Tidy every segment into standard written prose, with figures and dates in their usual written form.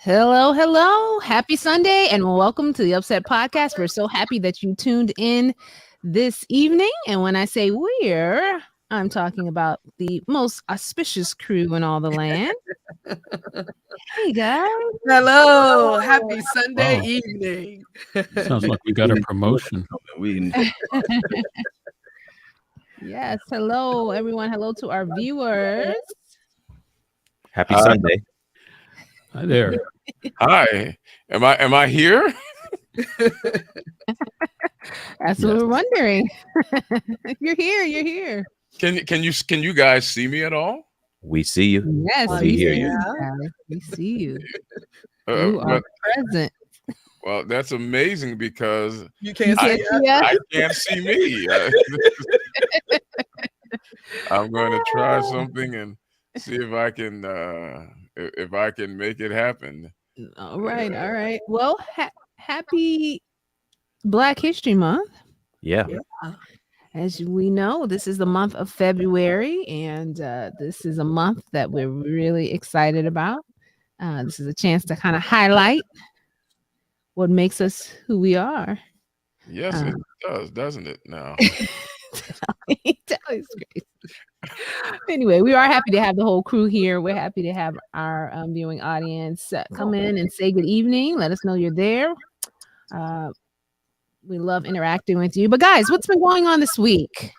Hello, hello. Happy Sunday and welcome to the UpSet podcast. We're so happy that you tuned in this evening. And when I say we're, I'm talking about the most auspicious crew in all the land. Hey, guys. Hello. Happy Sunday evening. Sounds like we got a promotion. Yes. Hello, everyone. Hello to our viewers. Happy Sunday. Hi there. Hi. Am I here? That's what we're wondering. You're here. You're here. Can you guys see me at all? We see you. Yes, we hear you. We see you. You are present. Well, that's amazing because You can't see see us? I can't see me. I'm going to try something and see if I can make it happen. All right. All right. Well, happy Black History Month. Yeah. As we know, this is the month of February, and this is a month that we're really excited about. This is a chance to kind of highlight what makes us who we are. Yes, it does, doesn't it? Now. Anyway, we are happy to have the whole crew here. We're happy to have our viewing audience come in and say good evening. Let us know you're there. We love interacting with you. But guys, what's been going on this week?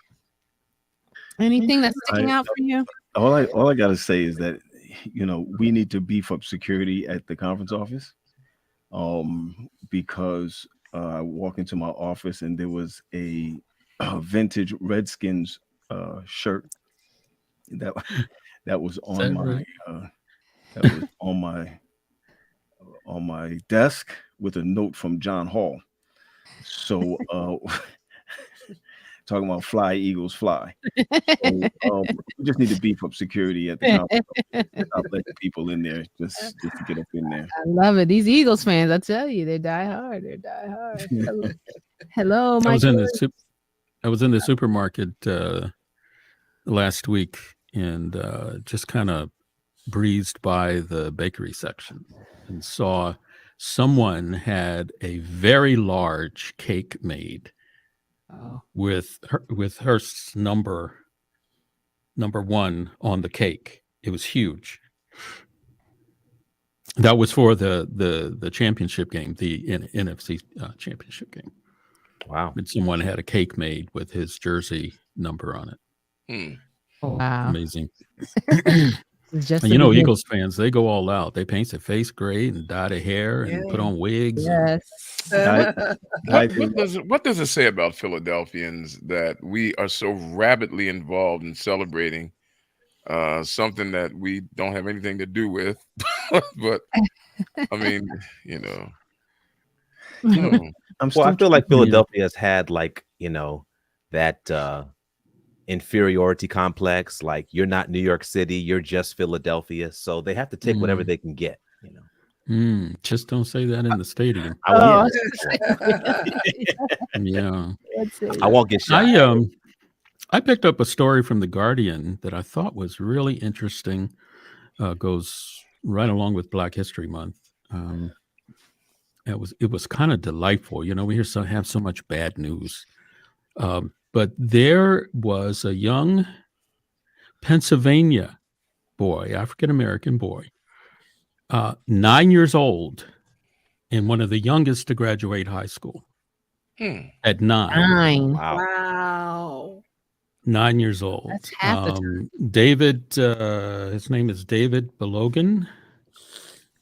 Anything that's sticking out for you? All I gotta say is that we need to beef up security at the conference office. Because I walked into my office and there was a vintage Redskins shirt that was on my desk with a note from John Hall. So talking about fly Eagles fly. So, we just need to beef up security at the conference. I'll let the people in there just to get up in there. I love it. These Eagles fans, I tell you, they die hard. They die hard. Hello, I Mike. was in the supermarket last week and just kind of breezed by the bakery section and saw someone had a very large cake made with her number 1 on the cake. It was huge. That was for the championship game, the NFC championship game. Wow. And someone had a cake made with his jersey number on it. Wow. Amazing. And Eagles fans, they go all out. They paint their face gray and dye their hair and put on wigs. Yes. What does it say about Philadelphians that we are so rabidly involved in celebrating something that we don't have anything to do with? But I mean, I feel like Philadelphia has had that inferiority complex. Like, you're not New York City, you're just Philadelphia. So they have to take whatever they can get. Just don't say that in the stadium. Yeah. I won't get shot. I picked up a story from The Guardian that I thought was really interesting. Goes right along with Black History Month. It was kind of delightful. We have so much bad news. But there was a young Pennsylvania boy, African-American boy, 9 years old, and one of the youngest to graduate high school at 9. Wow. 9 years old. That's half the time. David, his name is David Belogan.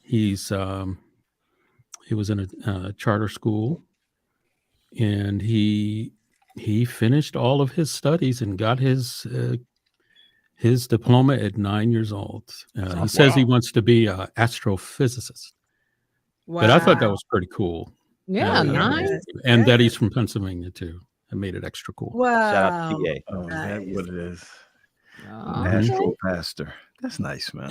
He was in a charter school, and he finished all of his studies and got his diploma at 9 years old. He says he wants to be an astrophysicist. Wow. But I thought that was pretty cool. Yeah, 9. And that he's from Pennsylvania too. That made it extra cool. Wow. Shout out to PA. Oh, is that what it is? Okay. Astro pastor. That's nice, man.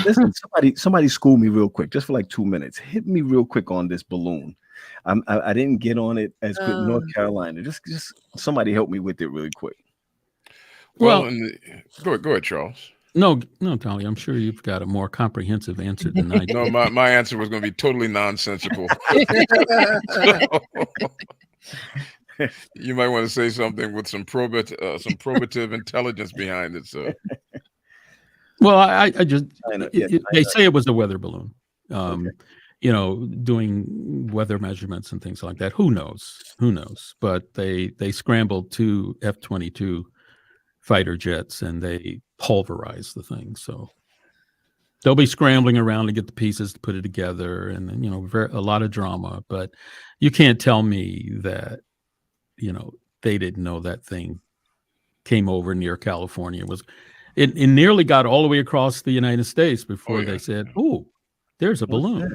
Listen, somebody school me real quick, just for like 2 minutes. Hit me real quick on this balloon. I didn't get on it as quick. North Carolina. Just somebody help me with it really quick. Well, go ahead, Charles. No, Tolly, I'm sure you've got a more comprehensive answer than I do. No, my answer was going to be totally nonsensical. You might want to say something with some probative intelligence behind it. So, Well, I just China, they say it was a weather balloon. Doing weather measurements and things like that. Who knows? But they scrambled 2 F-22 fighter jets and they pulverized the thing. So they'll be scrambling around to get the pieces to put it together, and a lot of drama. But you can't tell me that they didn't know that thing came over near California. It nearly got all the way across the United States before they said, "Oh, there's a balloon."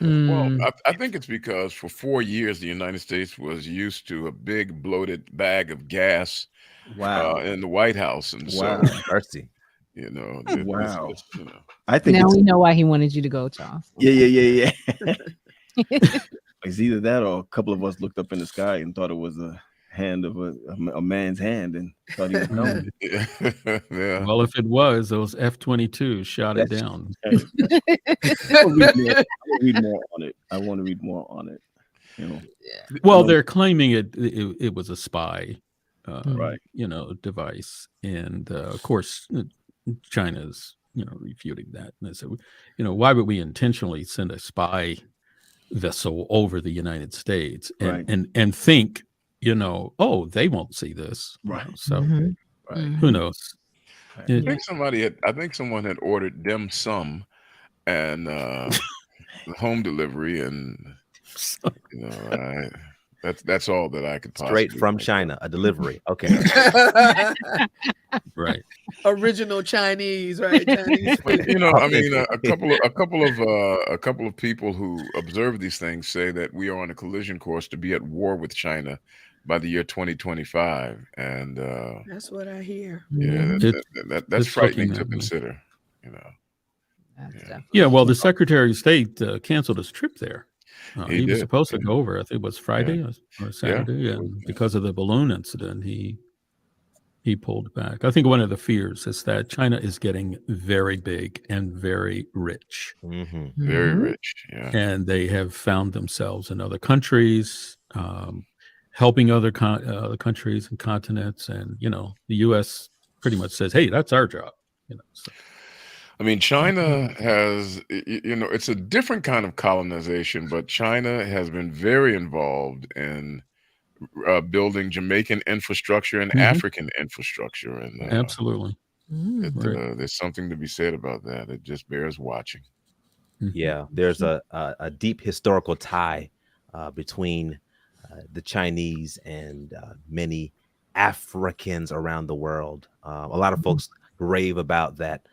Well, I think it's because for 4 years the United States was used to a big bloated bag of gas in the White House, and so mercy. Wow. It's I think now we know why he wanted you to go, Charles. Yeah. It's either that or a couple of us looked up in the sky and thought it was a hand of a man's hand and thought he was coming. Yeah. Well, if it was, those F-22 shot it down. I want to read more on it. Well, they're claiming it was a spy, right? Device, and of course, China's refuting that. And they said, why would we intentionally send a spy vessel over the United States and think, oh, they won't see this, right? So, who knows? I think someone had ordered dim sum and home delivery, and that's all that I could straight from China, a delivery. Okay. Right. Original Chinese, right? Chinese. A couple of people who observe these things say that we are on a collision course to be at war with China by the year 2025, and that's what I hear. Yeah, that's frightening to consider. Yeah. Well, the Secretary of State canceled his trip there. He was supposed to go over. I think it was Friday or Saturday, and because of the balloon incident, he pulled back. I think one of the fears is that China is getting very big and very rich, very rich, and they have found themselves in other countries, helping other countries and continents, and the U.S. pretty much says, "Hey, that's our job." So. I mean, China has, it's a different kind of colonization, but China has been very involved in building Jamaican infrastructure and African infrastructure. And absolutely. There's something to be said about that. It just bears watching. Yeah, there's a deep historical tie between the Chinese and many Africans around the world. A lot of folks rave about that.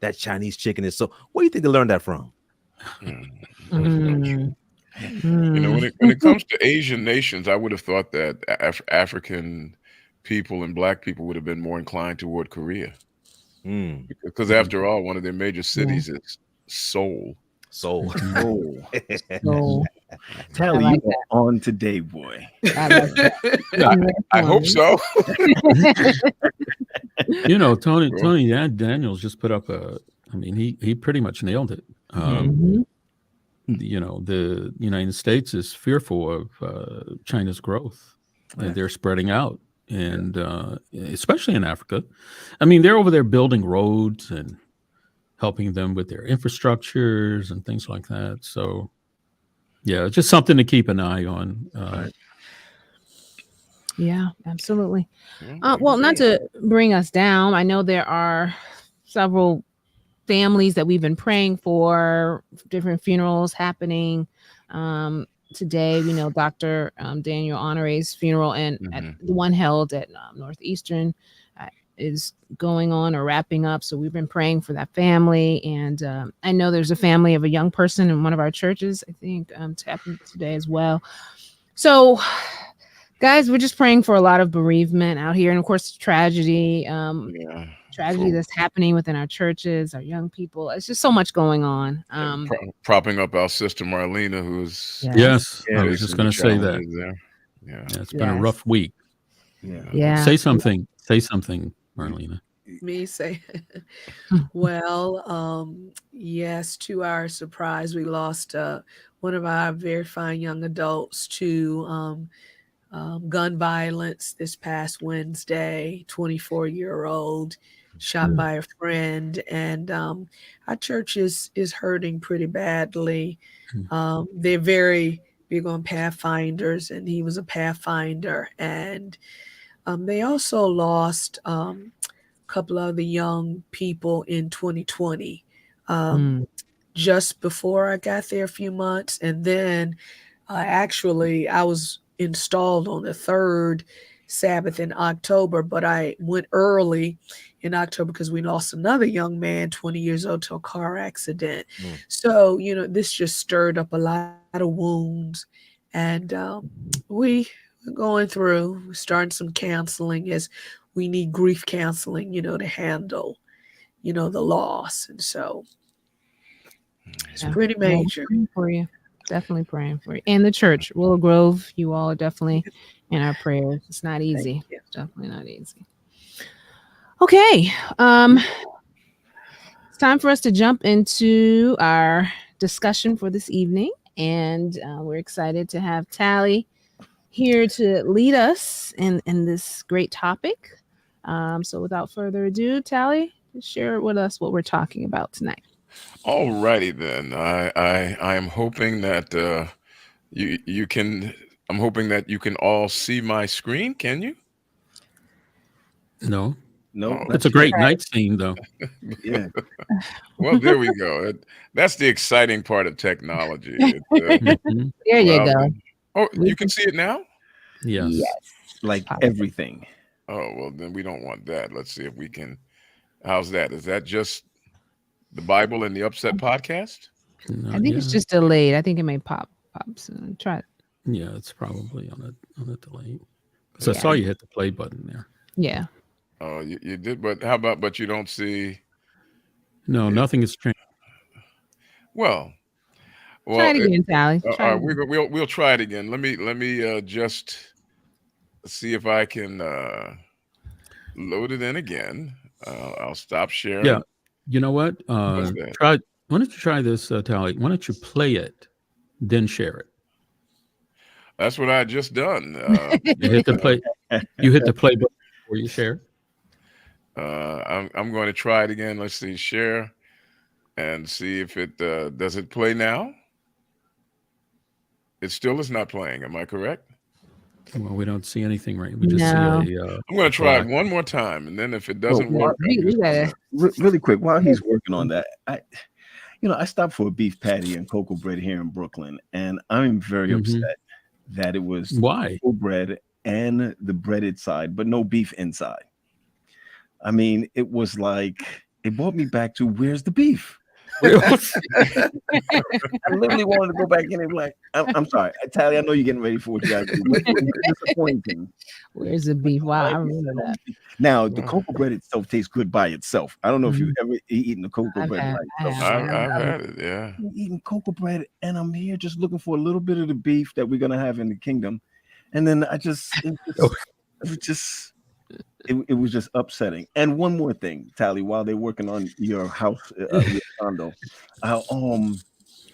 That Chinese chicken is so. Where do you think they learned that from? When it comes to Asian nations, I would have thought that African people and Black people would have been more inclined toward Korea, because after all, one of their major cities is Seoul. Tally, you are on today, boy. I hope so. Tony Daniels just put up he pretty much nailed it. The United States is fearful of China's growth, and they're spreading out, and especially in Africa. I mean, they're over there building roads and helping them with their infrastructures and things like that. So, yeah, just something to keep an eye on. Yeah, absolutely. Well, not to bring us down, I know there are several families that we've been praying for, different funerals happening today. We know Dr. Daniel Honore's funeral, and the one held at Northeastern is going on or wrapping up. So we've been praying for that family. And I know there's a family of a young person in one of our churches, I think, happening today as well. So guys, we're just praying for a lot of bereavement out here. And of course, tragedy that's happening within our churches, our young people. It's just so much going on. Propping up our sister Marlena, who's I was just going to say that. It's been a rough week. Yeah. Say something, Marlena. me say, well, yes, to our surprise, we lost one of our very fine young adults to gun violence this past Wednesday, 24-year-old shot by a friend. And our church is hurting pretty badly. They're very big on Pathfinders, and he was a Pathfinder. And they also lost a couple of the young people in 2020. Just before I got there a few months. And then actually, I was installed on the third Sabbath in October, but I went early in October because we lost another young man, 20 years old, to a car accident. So, this just stirred up a lot of wounds. And we're going through, we're starting some counseling as we need grief counseling, to handle, the loss. And so it's pretty Well, we're major. praying for you. Definitely praying for you. And the church, Willow Grove, you all are definitely in our prayers. It's not easy. you. It's definitely not easy. Okay. It's time for us to jump into our discussion for this evening. And we're excited to have Tally here to lead us in this great topic. So without further ado, Tally, share with us what we're talking about tonight. All righty then. I am hoping that you can. I'm hoping that you can all see my screen. Can you? No, No, Oh. it's a great night scene, though. Yeah. Well, there we go. That's the exciting part of technology. Mhm. There you well, go. Oh, you can see it now? Yes. Like everything. Oh, well, then we don't want that. Let's see if we can. How's that? Is that just the Bible and the UpSet podcast? I think it's just delayed. I think it may pop. So try it. Yeah, it's probably on a delay. So I saw you hit the play button there. Yeah. Oh, you did, but how about? But you don't see. No, nothing has changed. Well, Try it again, Tally. All right, we'll try it again. Let me just see if I can load it in again. I'll stop sharing. Yeah, you know what? What's that? Why don't you try this, Tally? Why don't you play it, then share it? That's what I just done. You hit the play. You hit the play button before you share. I'm going to try it again. Let's see, share, and see if it does it play now. It still is not playing. Am I correct? Well, we don't see anything right. We just see a. I'm going to try it one more time, and then if it doesn't work, really quick, while he's working on that, I stopped for a beef patty and cocoa bread here in Brooklyn, and I'm very upset that it was cocoa bread and the breaded side, but no beef inside. I mean, it was like it brought me back to where's the beef? I literally wanted to go back in and be like, I'm sorry, Tally, I know you're getting ready for what you guys do, but it's disappointing. Where's the beef? Wow, I remember that. Now, the cocoa bread itself tastes good by itself. I don't know if you've ever eaten the cocoa bread by itself. I've had it, yeah. I'm eating cocoa bread, and I'm here just looking for a little bit of the beef that we're gonna have in the kingdom, and then it was just upsetting. And one more thing, Tally, while they're working on your house, your condo,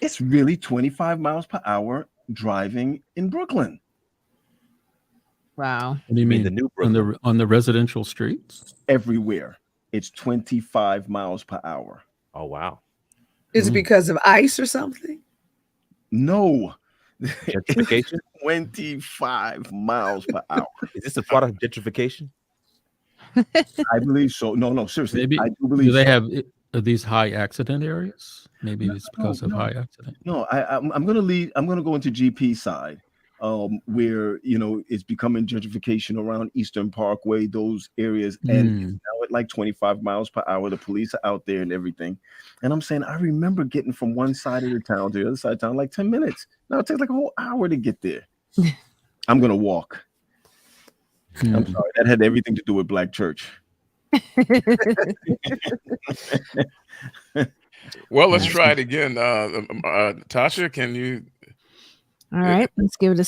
it's really 25 miles per hour driving in Brooklyn. Wow. What do you mean? The new Brooklyn? on the residential streets? Everywhere. It's 25 miles per hour. Oh, wow. Is it because of ice or something? No. Gentrification? 25 miles per hour. Is this a product of gentrification? I believe so. No, seriously. Maybe I do believe do they have these high accident areas? Maybe it's because of no. high accident. No, I'm gonna leave. I'm gonna go into GP side, where it's becoming gentrification around Eastern Parkway, those areas, and now at like 25 miles per hour, the police are out there and everything. And I'm saying I remember getting from one side of the town to the other side of town like 10 minutes. Now it takes like a whole hour to get there. I'm gonna walk. I'm sorry. That had everything to do with Black church. Well, let's try it again. Tasha, can you? All right, let's give it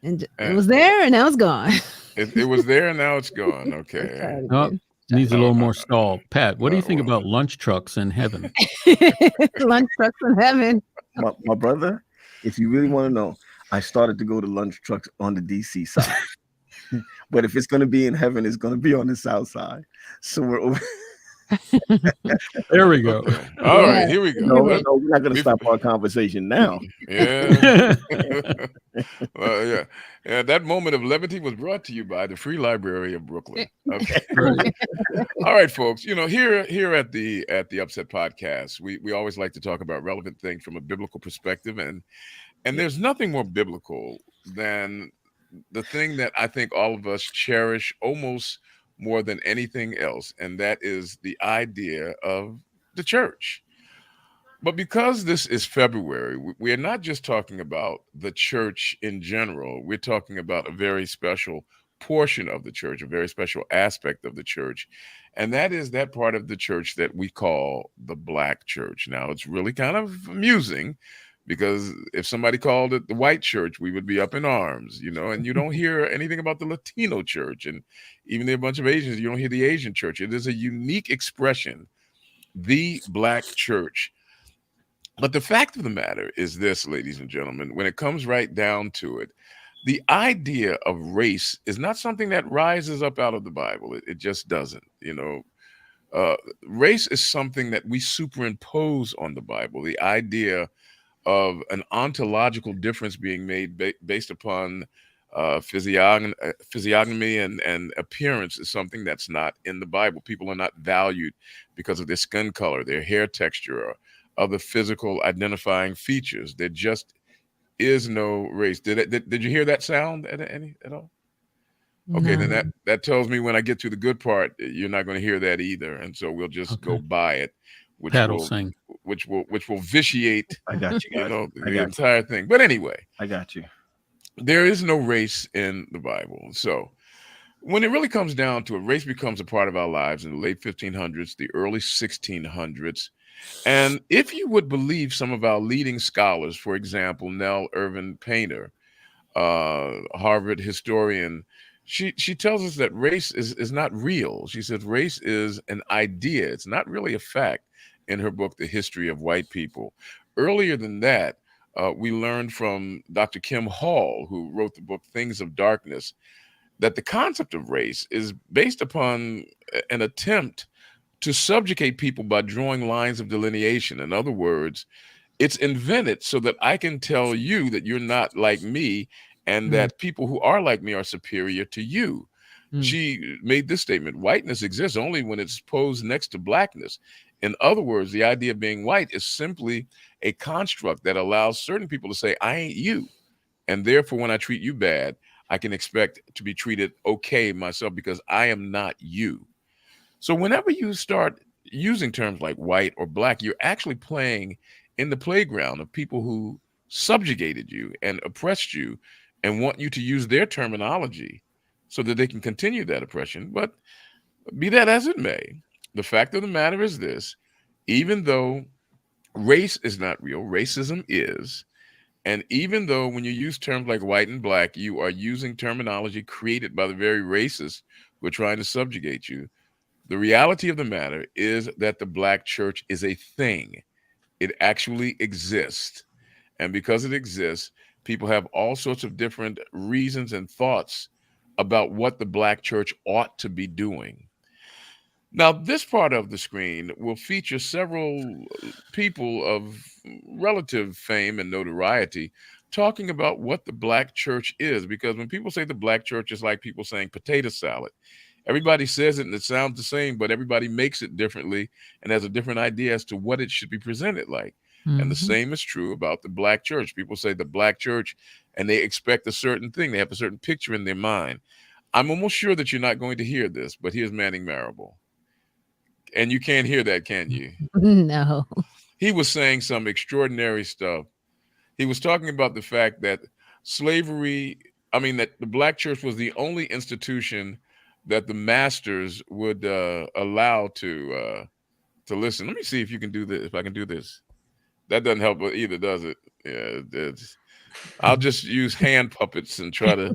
And it And was there, and now it's gone. it was there, and now it's gone. Let's Okay. try it Oh, again. needs a Oh, little more stall. Pat, what do you think well, about lunch trucks in heaven? Lunch trucks in heaven. My brother, if you really want to know, I started to go to lunch trucks on the DC side. But if it's going to be in heaven, it's going to be on the south side. So we're over. There we go. okay. All Yeah. right, here we go. No, Pivot. no, we're not going to We- stop our conversation now. Yeah. Well, yeah. Yeah. That moment of levity was brought to you by the Free Library of Brooklyn. Okay. Right. All right, folks. Here at the Upset Podcast, we always like to talk about relevant things from a biblical perspective, and there's nothing more biblical than the thing that I think all of us cherish almost more than anything else, and that is the idea of the church. But because this is February, we are not just talking about the church in general. We're talking about a very special portion of the church, a very special aspect of the church. And that is that part of the church that we call the Black church. Now, it's really kind of amusing because if somebody called it the white church, we would be up in arms, and you don't hear anything about the Latino church. And even there are a bunch of Asians, you don't hear the Asian church. It is a unique expression, the Black church. But the fact of the matter is this, ladies and gentlemen, when it comes right down to it, the idea of race is not something that rises up out of the Bible. It just doesn't. Uh, Race is something that we superimpose on the Bible. The idea of an ontological difference being made based upon physiognomy and appearance is something that's not in the Bible. People are not valued because of their skin color, their hair texture, or other physical identifying features. There just is no race. Did you hear that sound at all? Okay, then No. that tells me when I get to the good part, you're not going to hear that either, and so we'll just go Okay. by it, which Pat will will sing. which will vitiate I got you, guys. I the got entire thing. But anyway, I got you. there is no race in the Bible. So when it really comes down to it, race becomes a part of our lives in the late 1500s, the early 1600s. And if you would believe some of our leading scholars, for example, Nell Irvin Painter, Harvard historian, she tells us that race is not real. She says race is an idea. It's not really a fact in her book, The History of White People. Earlier than that, we learned from Dr. Kim Hall, who wrote the book Things of Darkness, that the concept of race is based upon an attempt to subjugate people by drawing lines of delineation. In other words, it's invented so that I can tell you that you're not like me and that people who are like me are superior to you. She made this statement: whiteness exists only when it's posed next to blackness. In other words, the idea of being white is simply a construct that allows certain people to say, I ain't you. And therefore, when I treat you bad, I can expect to be treated okay myself because I am not you. So whenever you start using terms like white or black, you're actually playing in the playground of people who subjugated you and oppressed you and want you to use their terminology so that they can continue that oppression. But be that as it may, the fact of the matter is this: even though race is not real, racism is. And even though when you use terms like white and black, you are using terminology created by the very racists who are trying to subjugate you, the reality of the matter is that the Black church is a thing. It actually exists. And because it exists, people have all sorts of different reasons and thoughts about what the Black church ought to be doing. Now, this part of the screen will feature several people of relative fame and notoriety talking about what the Black church is. Because when people say the Black church, is like people saying potato salad. Everybody says it and it sounds the same, but everybody makes it differently and has a different idea as to what it should be presented like. And the same is true about the Black church. People say the Black church and they expect a certain thing. They have a certain picture in their mind. I'm almost sure that you're not going to hear this, but here's Manning Marable. And you can't hear that, can you? No. He was saying some extraordinary stuff. He was talking about the fact that that the Black church was the only institution that the masters would allow to listen. Let me see if you can do this. If I can do this, that doesn't help either, does it? Yeah, I'll just use hand puppets and try to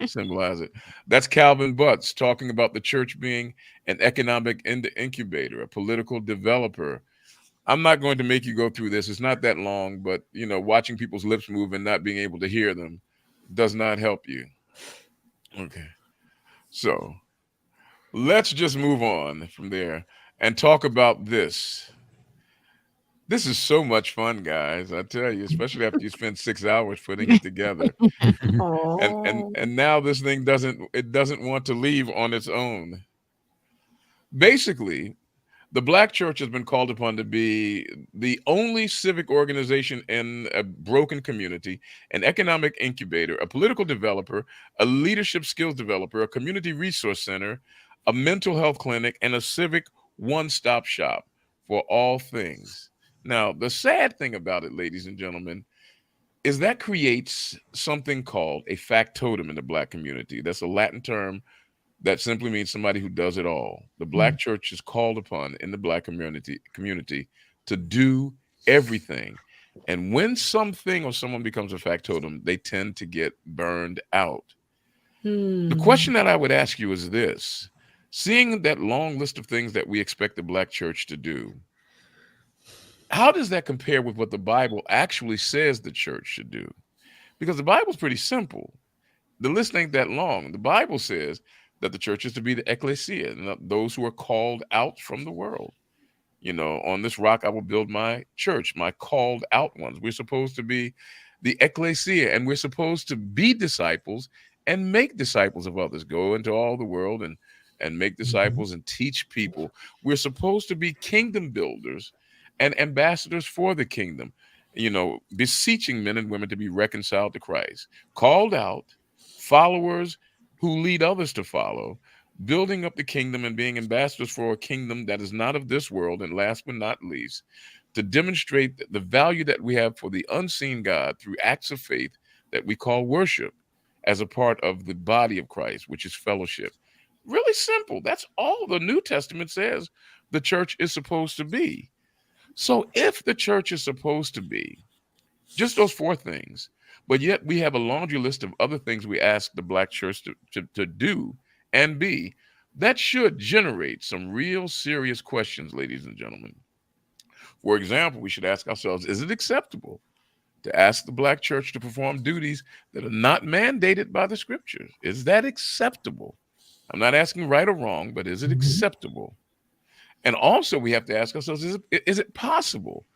symbolize it. That's Calvin Butts talking about the church being an economic incubator, a political developer. I'm not going to make you go through this. It's not that long, but watching people's lips move and not being able to hear them does not help you. Okay. So let's just move on from there and talk about this. This is so much fun, guys. I tell you, especially after you spend 6 hours putting it together. And and Oh. and now this thing doesn't want to leave on its own. Basically, the Black church has been called upon to be the only civic organization in a broken community, an economic incubator, a political developer, a leadership skills developer, a community resource center, a mental health clinic, and a civic one-stop shop for all things. Now, the sad thing about it, ladies and gentlemen, is that creates something called a factotum in the Black community. That's a Latin term that simply means somebody who does it all. The Black church is called upon in the Black community to do everything. And when something or someone becomes a factotum, they tend to get burned out. The question that I would ask you is this: seeing that long list of things that we expect the Black church to do, how does that compare with what the Bible actually says the church should do? Because the Bible's pretty simple. The list ain't that long. The Bible says that the church is to be the ecclesia, those who are called out from the world. On this rock I will build my church, my called out ones. We're supposed to be the ecclesia, and we're supposed to be disciples and make disciples of others. Go into all the world and make disciples and teach people. We're supposed to be kingdom builders and ambassadors for the kingdom, beseeching men and women to be reconciled to Christ, called out, followers who lead others to follow, building up the kingdom and being ambassadors for a kingdom that is not of this world, and last but not least, to demonstrate the value that we have for the unseen God through acts of faith that we call worship as a part of the body of Christ, which is fellowship. Really simple. That's all the New Testament says the church is supposed to be. So if the church is supposed to be just those four things, but yet we have a laundry list of other things we ask the Black church to do and be, that should generate some real serious questions, ladies and gentlemen. For example, we should ask ourselves, is it acceptable to ask the Black church to perform duties that are not mandated by the scriptures? Is that acceptable? I'm not asking right or wrong, but is it acceptable? And also we have to ask ourselves, is it possible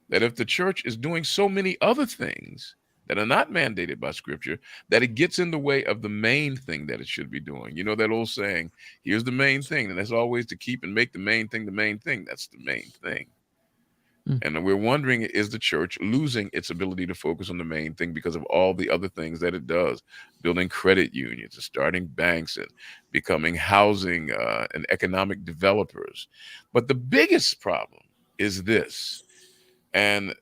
that if the church is doing so many other things that are not mandated by scripture, that it gets in the way of the main thing that it should be doing? You know that old saying, here's the main thing, and that's always to keep and make the main thing the main thing. That's the main thing. And we're wondering, is the church losing its ability to focus on the main thing because of all the other things that it does? Building credit unions, starting banks, and becoming housing and economic developers. But the biggest problem is this. And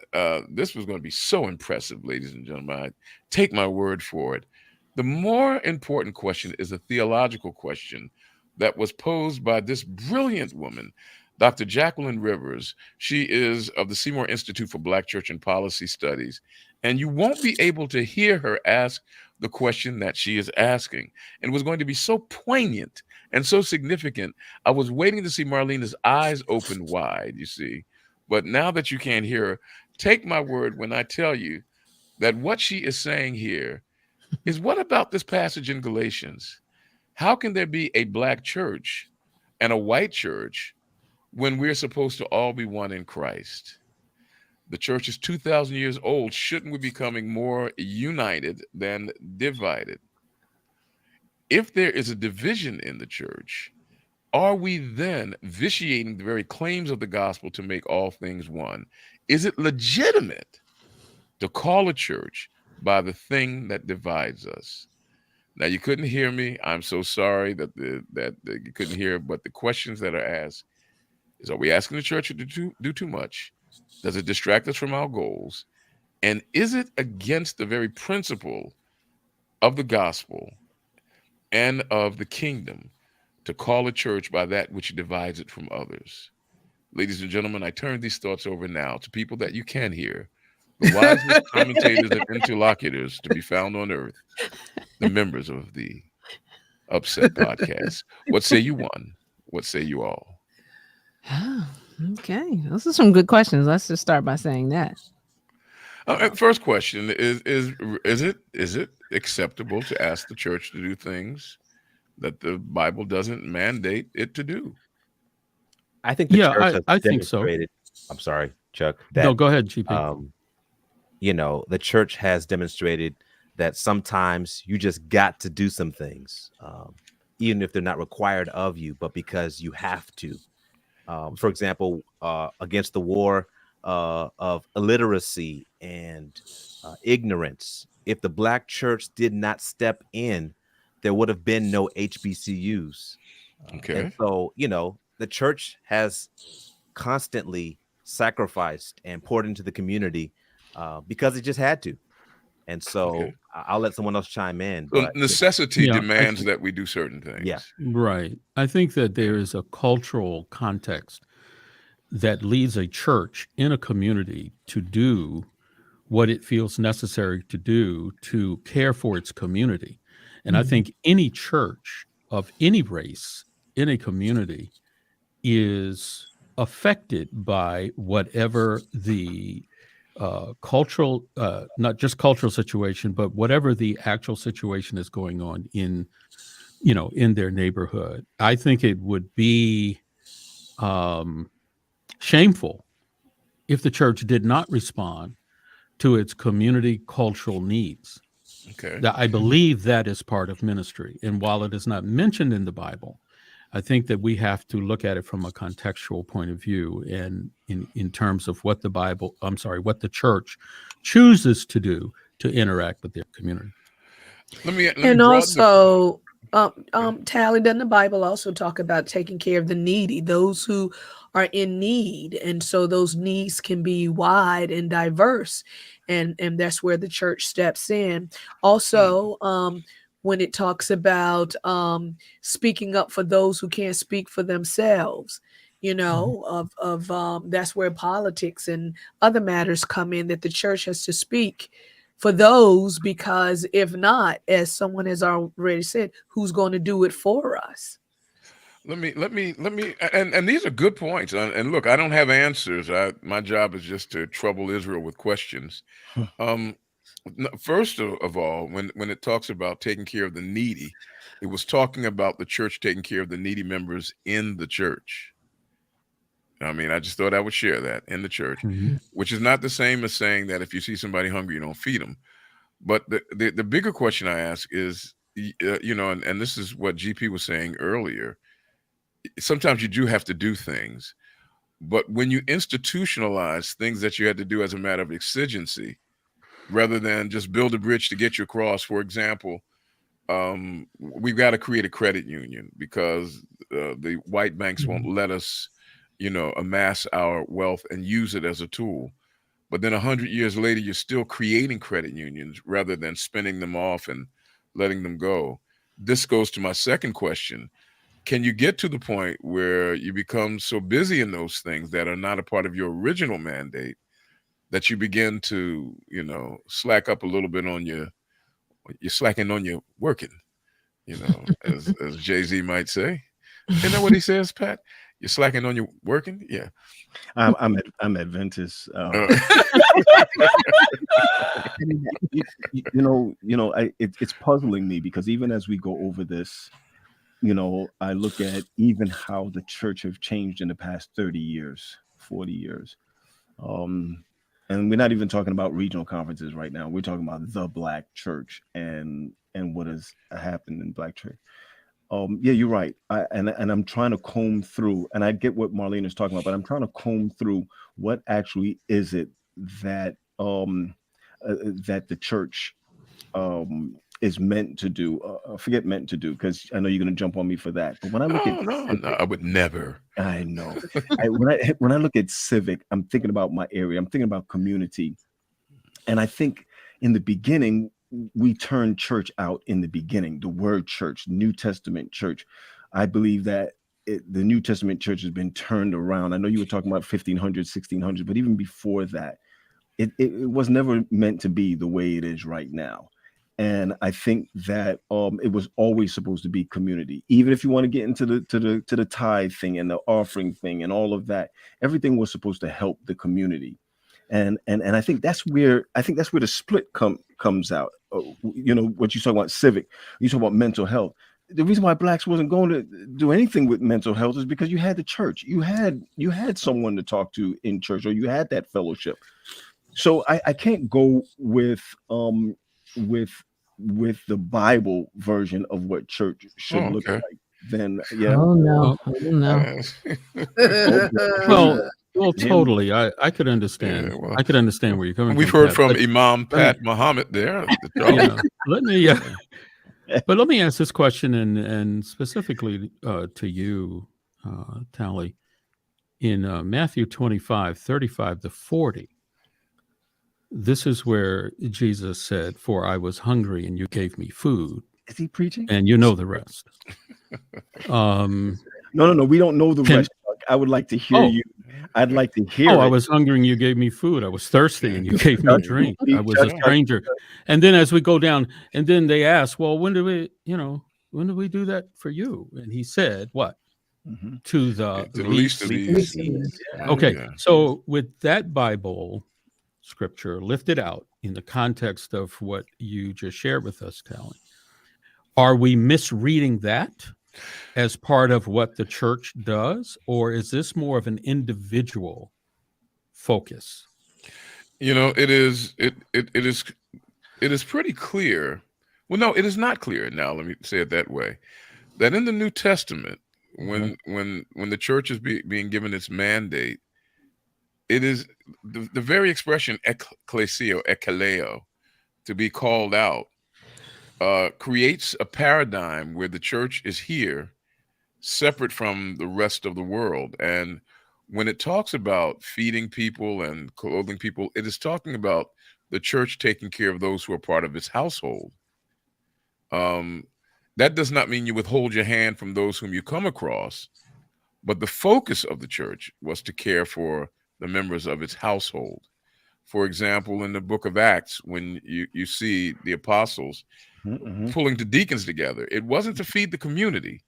this was going to be so impressive, ladies and gentlemen. I take my word for it. The more important question is a theological question that was posed by this brilliant woman, Dr. Jacqueline Rivers. She is of the Seymour Institute for Black Church and Policy Studies. And you won't be able to hear her ask the question that she is asking. And it was going to be so poignant and so significant. I was waiting to see Marlena's eyes open wide, you see. But now that you can't hear her, take my word when I tell you that what she is saying here is, what about this passage in Galatians? How can there be a Black church and a white church when we're supposed to all be one in Christ? The church is 2,000 years old. Shouldn't we be becoming more united than divided? If there is a division in the church, are we then vitiating the very claims of the gospel to make all things one? Is it legitimate to call a church by the thing that divides us? Now, you couldn't hear me. I'm so sorry that you couldn't hear, but the questions that are asked is, are we asking the church to do too much? Does it distract us from our goals? And is it against the very principle of the gospel and of the kingdom to call a church by that which divides it from others? Ladies and gentlemen, I turn these thoughts over now to people that you can hear, the wisest commentators and interlocutors to be found on earth, the members of the UpSet podcast. What say you one? What say you all? Okay, those are some good questions. Let's just start by saying that. First question is it acceptable to ask the church to do things that the Bible doesn't mandate it to do? I think the church has I think so. demonstrated. I'm sorry, Chuck. No, That go ahead, GP. the church has demonstrated that sometimes you just got to do some things, even if they're not required of you, but because you have to. For example, against the war of illiteracy and ignorance, if the Black church did not step in, there would have been no HBCUs. Okay. And so, the church has constantly sacrificed and poured into the community because it just had to. And so Okay. I'll let someone else chime in. So But necessity Yeah, I demands think- that we do certain things. Yeah. Right. I think that there is a cultural context that leads a church in a community to do what it feels necessary to do to care for its community. And I think any church of any race in a community is affected by whatever the cultural, not just cultural situation, but whatever the actual situation is going on in their neighborhood. I think it would be shameful if the church did not respond to its community cultural needs. Okay. I believe that is part of ministry. And while it is not mentioned in the Bible, I think that we have to look at it from a contextual point of view and in terms of what what the church chooses to do to interact with their community. Let me And broaden the- also, Tally, doesn't the Bible also talk about taking care of the needy, those who are in need? And so those needs can be wide and diverse. And that's where the church steps in. Also, when it talks about speaking up for those who can't speak for themselves, that's where politics and other matters come in, that the church has to speak for those, because if not, as someone has already said, who's going to do it for us? Let me, and these are good points. And look, I don't have answers. My job is just to trouble Israel with questions. First of all, when it talks about taking care of the needy, it was talking about the church taking care of the needy members in the church. I mean, I just thought I would share that in the church, which is not the same as saying that if you see somebody hungry, you don't feed them. But the bigger question I ask is, and this is what GP was saying earlier, sometimes you do have to do things, but when you institutionalize things that you had to do as a matter of exigency, rather than just build a bridge to get you across, for example, we've got to create a credit union because the white banks won't let us, amass our wealth and use it as a tool. But then 100 years later, you're still creating credit unions rather than spinning them off and letting them go. This goes to my second question. Can you get to the point where you become so busy in those things that are not a part of your original mandate that you begin to, slack up a little bit on you're slacking on your working, as Jay-Z might say. Isn't that what he says, Pat? You're slacking on your working? Yeah. I'm Adventist. It's puzzling me because even as we go over this, I look at even how the church have changed in the past 30 years, 40 years. And we're not even talking about regional conferences right now. We're talking about the Black church and what has happened in Black church. Yeah, you're right. And I'm trying to comb through, and I get what Marlene is talking about, but I'm trying to comb through what actually is it that that the church is meant to do. Forget meant to do, because I know you're going to jump on me for that. But when I look No, I would never. I know. When I look at civic, I'm thinking about my area. I'm thinking about community, and I think in the beginning, we turned church out in the beginning, the word church, New Testament church. I believe that the New Testament church has been turned around. I know you were talking about 1500s, 1600s, but even before that, it was never meant to be the way it is right now. And I think that it was always supposed to be community. Even if you want to get into the tithe thing and the offering thing and all of that, everything was supposed to help the community. And I think that's where the split comes out. You know, what you talk about civic, you talk about mental health. The reason why blacks wasn't going to do anything with mental health is because you had the church. You had someone to talk to in church, or you had that fellowship. So I can't go with the Bible version of what church should look like. Then Oh no. Oh, no. Well, totally. I could understand. Yeah, well, I could understand where you're coming We've from. heard Pat, from but Imam Pat Muhammad there. yeah, let me ask this question, and specifically to you, Tally. In Matthew 25:35-40, this is where Jesus said, "For I was hungry, and you gave me food." Is he preaching? And you know the rest. No. We don't know the rest. I would like to hear you. I'd like to hear. I was hungry and you gave me food. I was thirsty and you gave me drink. I was a stranger. And then as we go down, and then they ask, well, when do we do that for you? And he said, what? Mm-hmm. To the least of these. Okay. Yeah. So with that Bible scripture lifted out in the context of what you just shared with us, Tally, are we misreading that as part of what the church does, or is this more of an individual focus? You know, it is pretty clear. Well, no, it is not clear. Now, let me say it that way. That in the New Testament, when the church is being given its mandate, it is the very expression ecclesio, ekkaleo, to be called out, creates a paradigm where the church is here, separate from the rest of the world. And when it talks about feeding people and clothing people, it is talking about the church taking care of those who are part of its household. That does not mean you withhold your hand from those whom you come across, but the focus of the church was to care for the members of its household. For example, in the book of Acts, when you see the apostles pulling the deacons together, it wasn't to feed the community.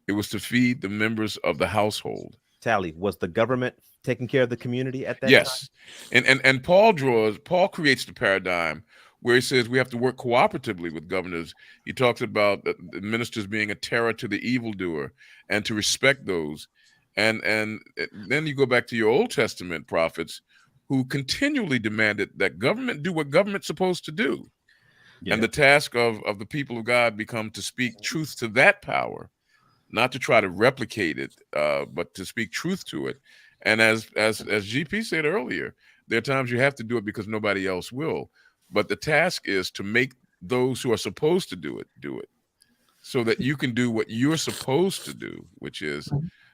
It was to feed the members of the household. Tally, was the government taking care of the community at that time? Yes. And Paul creates the paradigm where he says we have to work cooperatively with governors. He talks about the ministers being a terror to the evildoer and to respect those. And then you go back to your Old Testament prophets who continually demanded that government do what government's supposed to do. Yeah. And the task of the people of God become to speak truth to that power, not to try to replicate it, but to speak truth to it. And as GP said earlier, there are times you have to do it because nobody else will. But the task is to make those who are supposed to do it, so that you can do what you're supposed to do, which is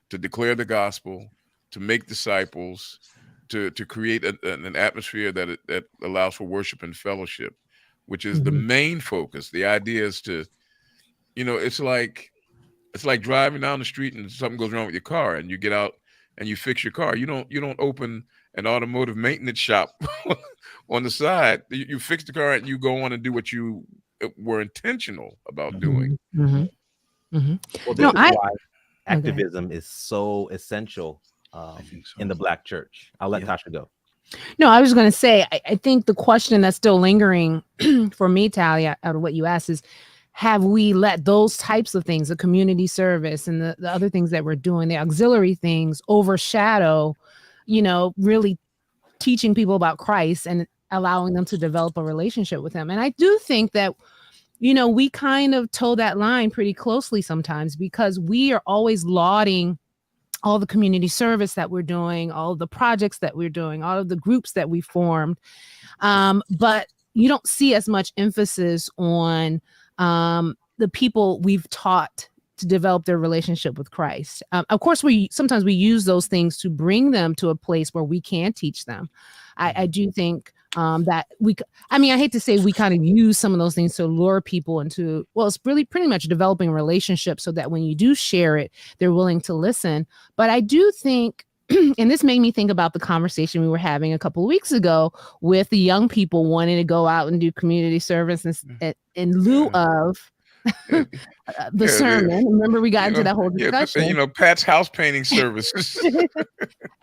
to declare the gospel, to make disciples, to create an atmosphere that allows for worship and fellowship, which is the main focus. The idea is to, it's like driving down the street and something goes wrong with your car and you get out and you fix your car. You don't open an automotive maintenance shop on the side. You fix the car and you go on and do what you were intentional about doing. Well, this is why activism is so essential in the Black church. I'll let Tasha go. No, I was going to say, I think the question that's still lingering for me, Tally, out of what you asked is, have we let those types of things, the community service and the other things that we're doing, the auxiliary things, overshadow, really teaching people about Christ and allowing them to develop a relationship with him? And I do think that, we kind of toe that line pretty closely sometimes, because we are always lauding all the community service that we're doing, all of the projects that we're doing, all of the groups that we formed. But you don't see as much emphasis on the people we've taught to develop their relationship with Christ. Of course, sometimes we use those things to bring them to a place where we can teach them. I do think that I hate to say we kind of use some of those things to lure people into, well, it's really pretty much developing a relationship so that when you do share it, they're willing to listen. But I do think and this made me think about the conversation we were having a couple of weeks ago with the young people wanting to go out and do community service in lieu of Yeah, the sermon. Remember, we got into that whole discussion. Pat's house painting services.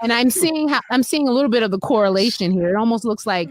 And I'm seeing a little bit of the correlation here. It almost looks like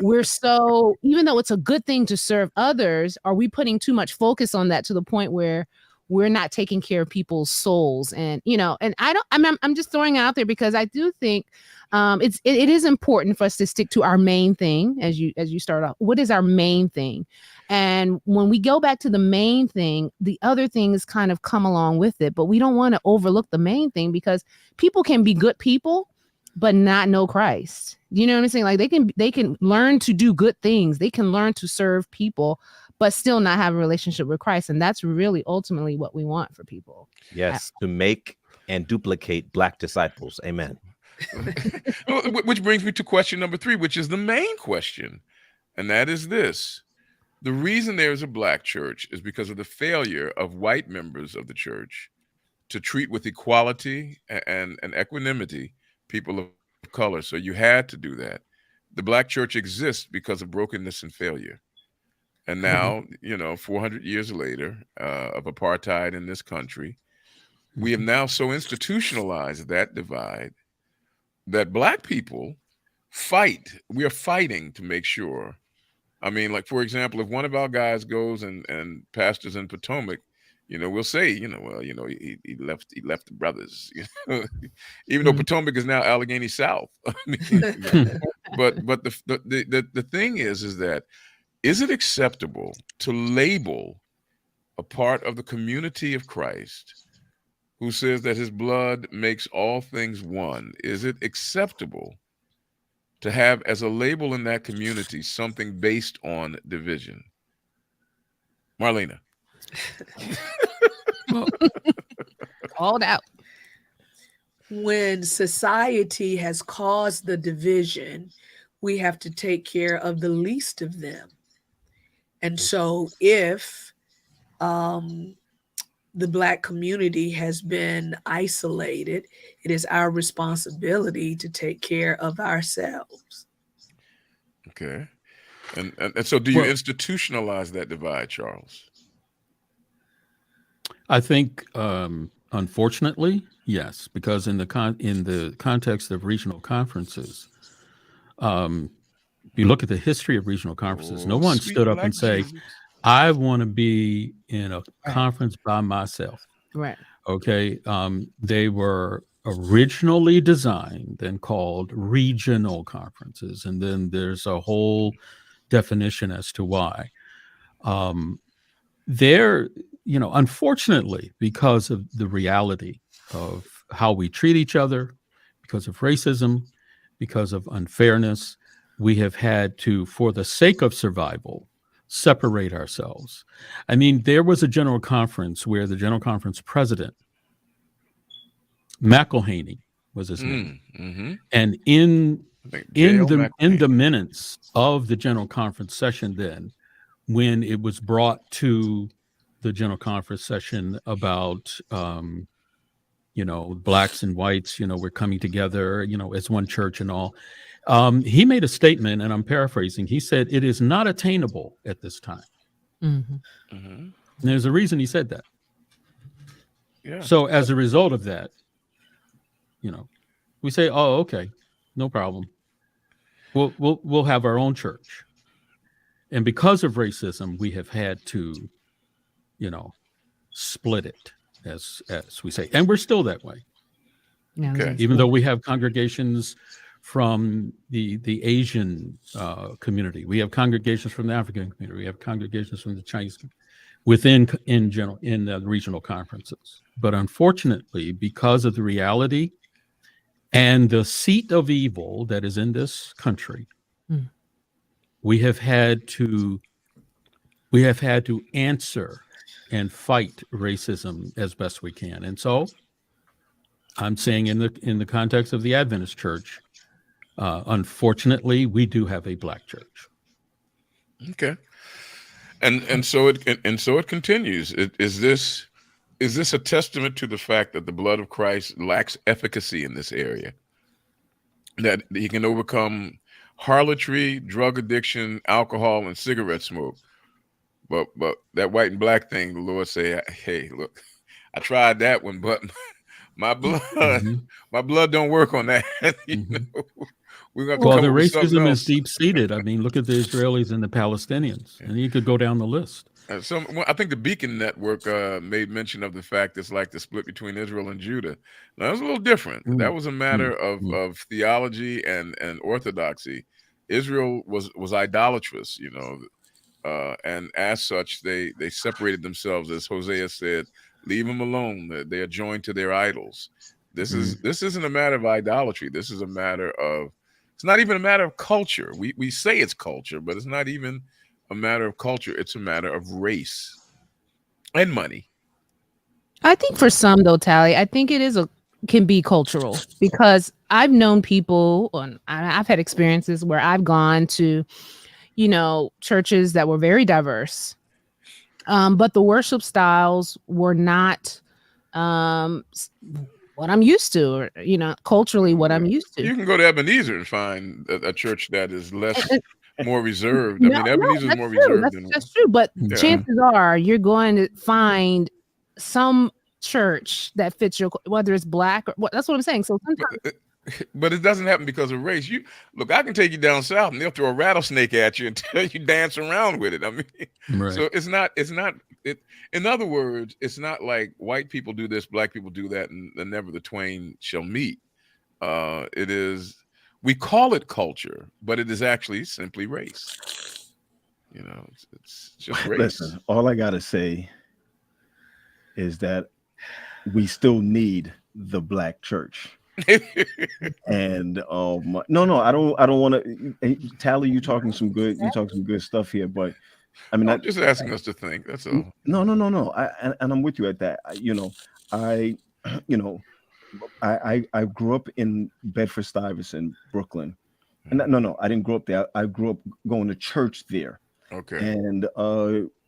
even though it's a good thing to serve others, are we putting too much focus on that to the point where we're not taking care of people's souls? And I'm just throwing it out there because I do think it is important for us to stick to our main thing as you start off. What is our main thing? And when we go back to the main thing, the other things kind of come along with it, but we don't want to overlook the main thing because people can be good people but not know Christ. You know what I'm saying? Like they can learn to do good things. They can learn to serve people, but still not have a relationship with Christ. And that's really ultimately what we want for people. Yes, to make and duplicate Black disciples. Amen. Which brings me to question number 3, which is the main question. And that is this. The reason there is a Black church is because of the failure of white members of the church to treat with equality and equanimity people of color. So you had to do that. The Black church exists because of brokenness and failure. And now, 400 years later of apartheid in this country, we have now so institutionalized that divide that Black people fight. We are fighting to make sure. I mean, like, for example, if one of our guys goes and pastors in Potomac, we'll say, he left the brothers, even though Potomac is now Allegheny South. I mean, but the thing is that, is it acceptable to label a part of the community of Christ who says that his blood makes all things one? Is it acceptable to have as a label in that community something based on division? Marlena. Called out. When society has caused the division, we have to take care of the least of them. And so if the Black community has been isolated, it is our responsibility to take care of ourselves. Okay. And so do you institutionalize that divide, Charles? I think, unfortunately, yes, because in the context of regional conferences, if you look at the history of regional conferences, no one stood up and say, I want to be in a conference by myself. Right. Okay. They were originally designed and called regional conferences. And then there's a whole definition as to why. Unfortunately, because of the reality of how we treat each other, because of racism, because of unfairness, we have had to, for the sake of survival, separate ourselves. I mean, there was a general conference where the general conference president, McElhaney was his name. Mm-hmm. And in the minutes of the general conference session then, when it was brought to the general conference session about, blacks and whites, we're coming together, as one church and all. He made a statement, and I'm paraphrasing. He said, it is not attainable at this time. Mm-hmm. Mm-hmm. And there's a reason he said that. Yeah. So as a result of that, we say, oh, okay, no problem. We'll have our own church. And because of racism, we have had to, split it, as we say. And we're still that way. Yeah, Okay. Even though we have congregations from the Asian community, we have congregations from the African community, we have congregations from the Chinese in the regional conferences. But unfortunately, because of the reality and the seat of evil that is in this country, we have had to answer and fight racism as best we can. And so I'm saying in the context of the Adventist Church, unfortunately, we do have a Black church. Okay. And so it continues. Is is this a testament to the fact that the blood of Christ lacks efficacy in this area? That he can overcome harlotry, drug addiction, alcohol, and cigarette smoke. But that white and black thing, the Lord say, hey, look, I tried that one, but my blood, my blood don't work on that. We're going to well, come the up with something racism else. is deep seated. I mean, look at the Israelis and the Palestinians, and you could go down the list. I think the Beacon Network made mention of the fact it's like the split between Israel and Judah. Now, it's a little different. That was a matter of theology and orthodoxy. Israel was idolatrous, and as such, they separated themselves, as Hosea said, leave them alone. They are joined to their idols. This isn't a matter of idolatry. This is a matter of, it's not even a matter of culture. We say it's culture, but it's not even a matter of culture. It's a matter of race and money. I think for some though, Tally, I think can be cultural, because I've known people, and I've had experiences where I've gone to, churches that were very diverse, but the worship styles were not what I'm used to, or culturally what I'm used to. You can go to Ebenezer and find a church that is more reserved. I mean, Ebenezer is more reserved. That's true, but chances are you're going to find some church that fits your, whether it's black or that's what I'm saying. So sometimes. But it doesn't happen because of race. I can take you down south and they'll throw a rattlesnake at you and tell you dance around with it. I mean, so it's not. In other words, it's not like white people do this, black people do that, and never the twain shall meet. It is. We call it culture, but it is actually simply race. It's just race. Listen, all I gotta say is that we still need the black church. And no, I don't want to. Tally, you talking some good stuff here, but I mean, I'm just asking us to think. That's all. No. And I'm with you at that. I grew up in Bedford-Stuyvesant, Brooklyn. And no, I didn't grow up there. I grew up going to church there. Okay. And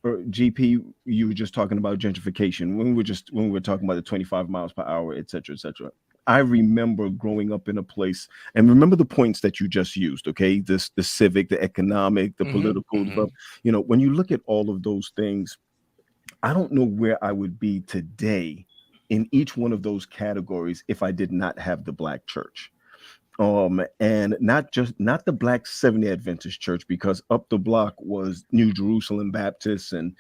GP, you were just talking about gentrification when we were talking about the 25 miles per hour, et cetera, et cetera. I remember growing up in a place, and remember the points that you just used, okay? The civic, the economic, the political, when you look at all of those things, I don't know where I would be today in each one of those categories if I did not have the black church. And not the Black Seventh-day Adventist Church, because up the block was New Jerusalem Baptist, and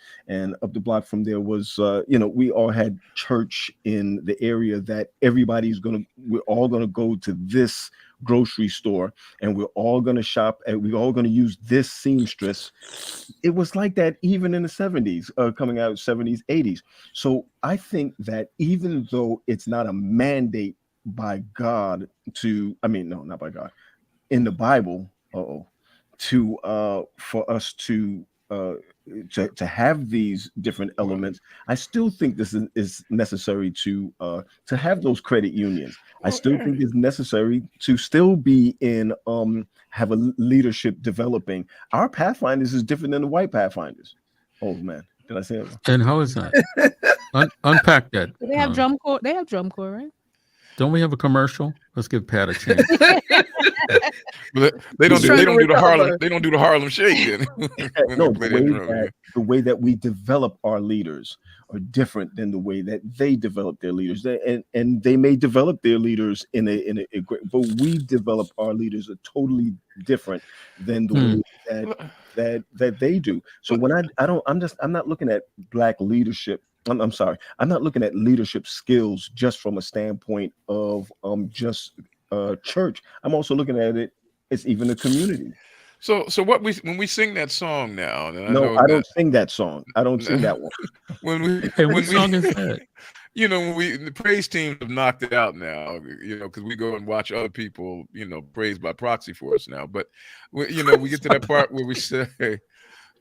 up the block from there was we all had church in the area that we're all gonna go to this grocery store, and we're all gonna shop, and we're all gonna use this seamstress. It was like that even in the 70s, coming out 70s, 80s. So I think that even though it's not a mandate by God not by God, in the Bible, for us to have these different elements, I still think this is necessary to have those credit unions. I still think it's necessary to still be in have a leadership developing. Our Pathfinders is different than the white Pathfinders. Oh man, did I say it? And how is that? Unpack that. They have drum corps. They have drum corps, right? Don't we have a commercial? Let's give Pat a chance. They don't do the Harlem Shake. No, the way that we develop our leaders are different than the way that they develop their leaders. And they may develop their leaders in a great, but we develop our leaders are totally different than the way that they do. So when I'm not looking at black leadership. I'm sorry. I'm not looking at leadership skills just from a standpoint of just church. I'm also looking at it as even a community. So when we sing that song now, and I don't sing that song. I don't sing that one. What song is that? When the praise teams have knocked it out now, because we go and watch other people, praise by proxy for us now. But we get to that part where we say,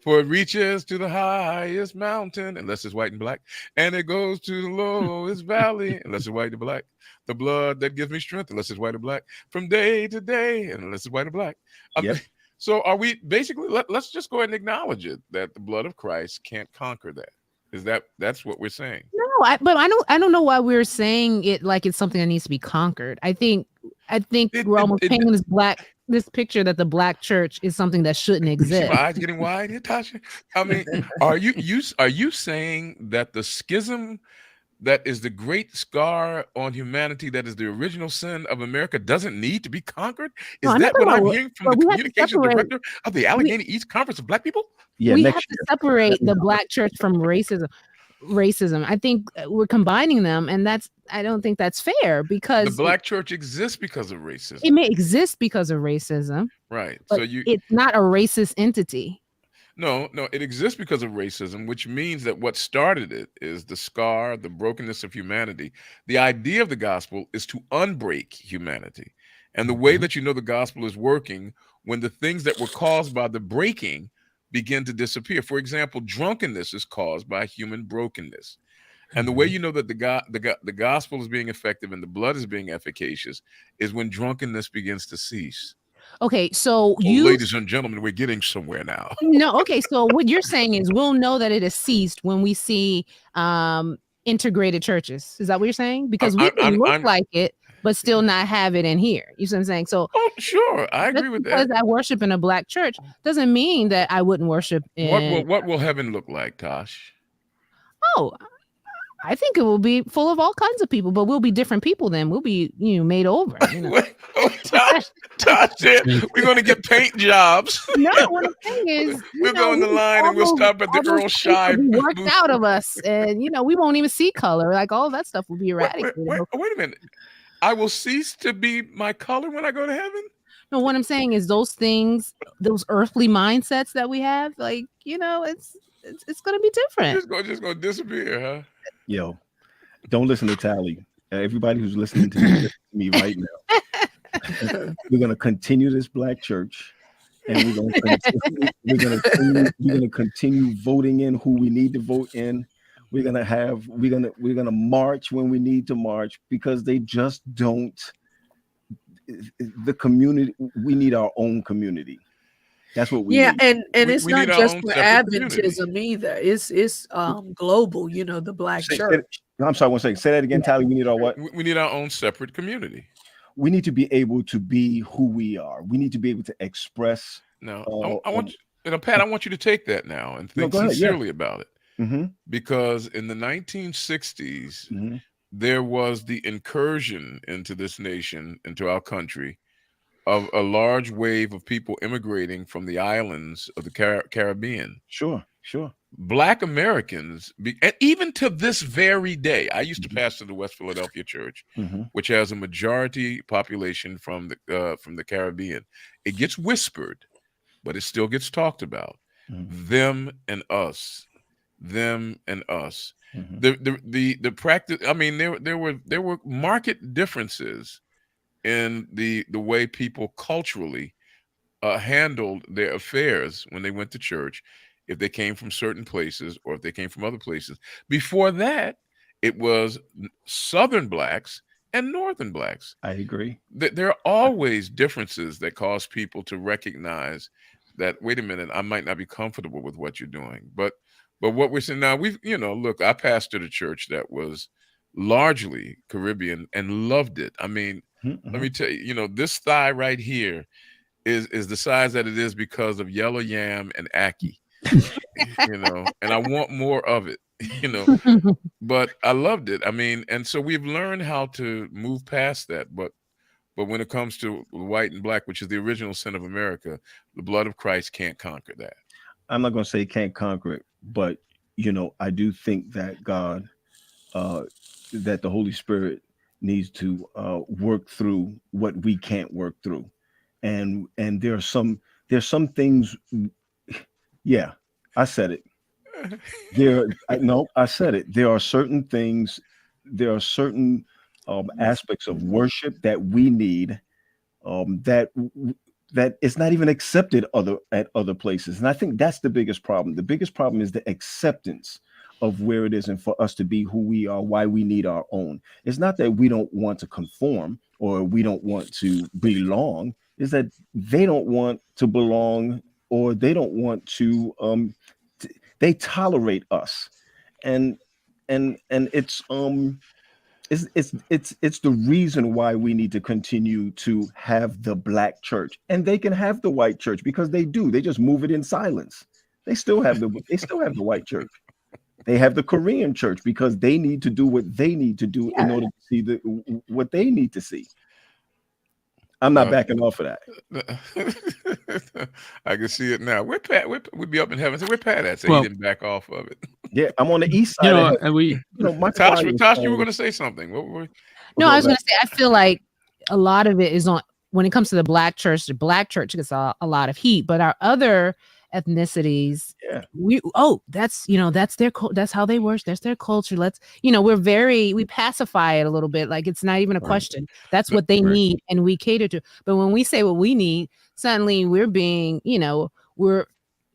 for it reaches to the highest mountain, unless it's white and black, and it goes to the lowest valley, unless it's white and black. The blood that gives me strength, unless it's white and black, from day to day, unless it's white and black. Yep. So are we basically? Let's just go ahead and acknowledge it that the blood of Christ can't conquer that. That's what we're saying? No, but I don't know why we're saying it like it's something that needs to be conquered. I think It, we're it, almost it, painting this picture that the black church is something that shouldn't you see exist. my eyes getting wide here, Tasha? I mean, are you saying that the schism that is the great scar on humanity, that is the original sin of America, doesn't need to be conquered? No, Is I'm not that talking what about I'm hearing from but the we have to communications separate director of the we, Allegheny East Conference of Black People? Yeah, we have next to year. separate the black church from racism. I think we're combining them, and I don't think that's fair The because black church exists because of racism, it may exist because of racism, right? So but it's not a racist entity. no, it exists because of racism, which means that what started it is the scar, the brokenness of humanity. The idea of the gospel is to unbreak humanity. And the way Mhm. that you know the gospel is working, when the things that were caused by the breaking begin to disappear. For example, drunkenness is caused by human brokenness. And the way Mhm. you know that the gospel is being effective and the blood is being efficacious is when drunkenness begins to cease. Okay, so Oh, you ladies and gentlemen, we're getting somewhere now. no, okay, so what you're saying is we'll know that it has ceased when we see integrated churches. Is that what you're saying? Because we can look I'm like it, but still not have it in here. You see what I'm saying? So Oh, sure, I just agree with because that. I worship in a black church doesn't mean that I wouldn't worship in. What will heaven look like, Tosh? Oh, I think it will be full of all kinds of people, but we'll be different people then. We'll be, made over, What? Oh, Tosh said we're going to get paint jobs. No, what I'm saying is, We'll go in the line and we'll stop at the all those Earl traits Shy will be worked booth. out of us, and we won't even see color. Like all that stuff will be eradicated. Wait a minute. I will cease to be my color when I go to heaven? No, what I'm saying is those things, those earthly mindsets that we have, like it's gonna be different. Just gonna disappear, huh? Yo, don't listen to Tally. Everybody who's listening to me, listen to me right now. We're gonna continue this black church, and we're gonna continue voting in who we need to vote in. We're gonna march when we need to march because they just don't. The community. We need our own community. That's what we need. and it's We not need our just own for separate community. Adventism either. It's global. The black church. I'm sorry, one second. Say that again, Tally. We need our what? We need our own separate community. We need to be able to be who we are. We need to be able to express. Now, I want Pat, I want you to take that now and think sincerely about it. Mm-hmm. Because in the 1960s, Mm-hmm. there was the incursion into this nation, into our country, of a large wave of people immigrating from the islands of the Caribbean. Sure. Black Americans, and even to this very day, I used to pastor the West Philadelphia Church, Mm-hmm. which has a majority population from the Caribbean. It gets whispered, but it still gets talked about. Mm-hmm. Them and us. Mm-hmm. The practice. I mean, there were marked differences in the way people culturally handled their affairs when they went to church, if they came from certain places or if they came from other places. Before that, it was Southern blacks and Northern blacks. I agree. There are always differences that cause people to recognize that, wait a minute, I might not be comfortable with what you're doing. But what we're saying now, look, I pastored a church that was largely Caribbean and loved it. I mean, Mm-hmm. let me tell you, this thigh right here is the size that it is because of yellow yam and ackee, and I want more of it, but I loved it. I mean, and so we've learned how to move past that. But when it comes to white and black, which is the original sin of America, the blood of Christ can't conquer that. I'm not going to say can't conquer it, but I do think that God, that the Holy Spirit needs to work through what we can't work through, and there's some things. Yeah, I said it. I said it. There are certain things. There are certain aspects of worship that we need that it's not even accepted at other places. And I think that's the biggest problem. The biggest problem is the acceptance of where it is, and for us to be who we are, why we need our own. It's not that we don't want to conform or we don't want to belong. It's that they don't want to belong, or they don't want to they tolerate us. And it's the reason why we need to continue to have the black church, and they can have the white church because they do. They just move it in silence. They still have the white church. They have the Korean church because they need to do what they need to do in order to see what they need to see. I'm not backing off of that. I can see it now. We'd be up in heaven. So where Pat at? So he didn't back off of it. Yeah, I'm on the east side. And we, Tosh, you were going to say something. No, I was going to say, I feel like a lot of it is on, when it comes to the black church gets a lot of heat, but our other ethnicities, that's how they worship. That's their culture. We pacify it a little bit. Like it's not even a question. That's what they need. And we cater to, but when we say what we need, suddenly we're being, we're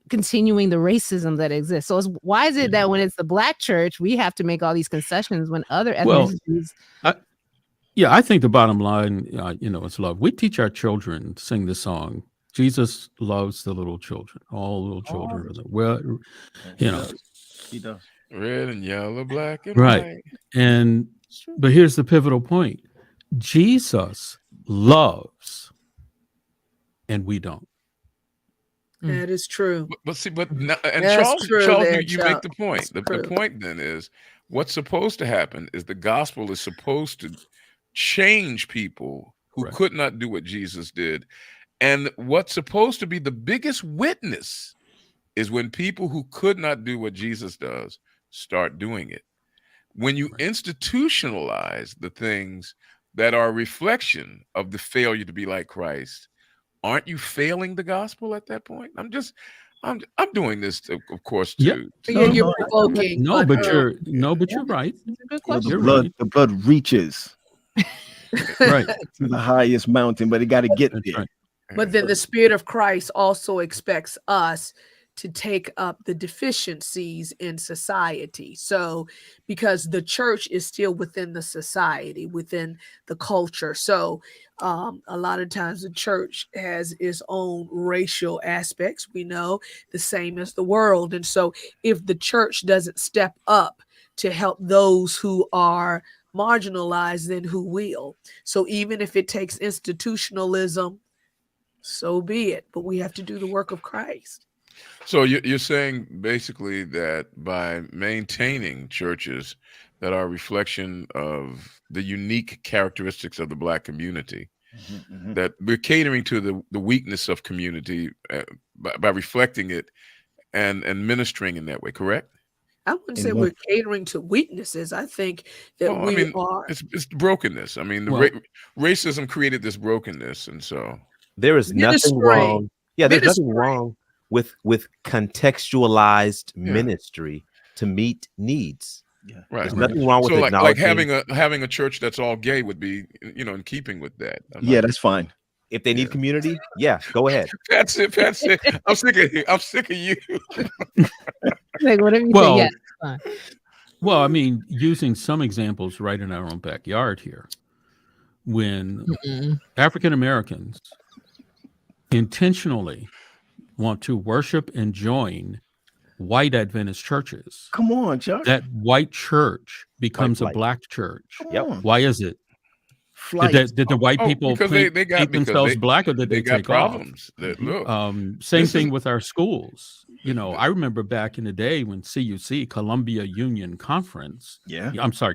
continuing the racism that exists. So why is it that when it's the black church, we have to make all these concessions when other ethnicities? I think the bottom line, is love. We teach our children to sing this song. Jesus loves the little children, all little children. He does. Red and yellow, black and white. But here's the pivotal point. Jesus loves, and we don't. That is true. Charles, you make the point. The point then is what's supposed to happen is the gospel is supposed to change people who could not do what Jesus did. And what's supposed to be the biggest witness is when people who could not do what Jesus does start doing it. When you institutionalize the things that are a reflection of the failure to be like Christ, aren't you failing the gospel at that point? I'm doing this, of course, too. You're provoking. But you're right. The blood reaches to the highest mountain, but it got to get there. Right. But then the Spirit of Christ also expects us to take up the deficiencies in society. So, because the church is still within the society, within the culture. So, a lot of times the church has its own racial aspects. We know the same as the world. And so, if the church doesn't step up to help those who are marginalized, then who will? So, even if it takes institutionalism, so be it. But we have to do the work of Christ. So you're saying basically that by maintaining churches that are a reflection of the unique characteristics of the Black community, that we're catering to the weakness of community by reflecting it and ministering in that way, correct? I wouldn't say we're catering to weaknesses. I think that are. It's brokenness. I mean, racism created this brokenness, and so there is nothing wrong. Yeah, there's nothing wrong with contextualized ministry to meet needs. Yeah, right. There's nothing wrong with it. Like having a church that's all gay would be, in keeping with that. That's fine. If they need community, go ahead. That's it. I'm sick of you. Like whatever you say, it's fine. Well, I mean, using some examples right in our own backyard here, when African Americans intentionally want to worship and join white Adventist churches. Come on, Chuck. That white church becomes a black church. Why is it? Did the white people keep themselves black, or did they take problems? Same thing with our schools. I remember back in the day when CUC, Columbia Union Conference,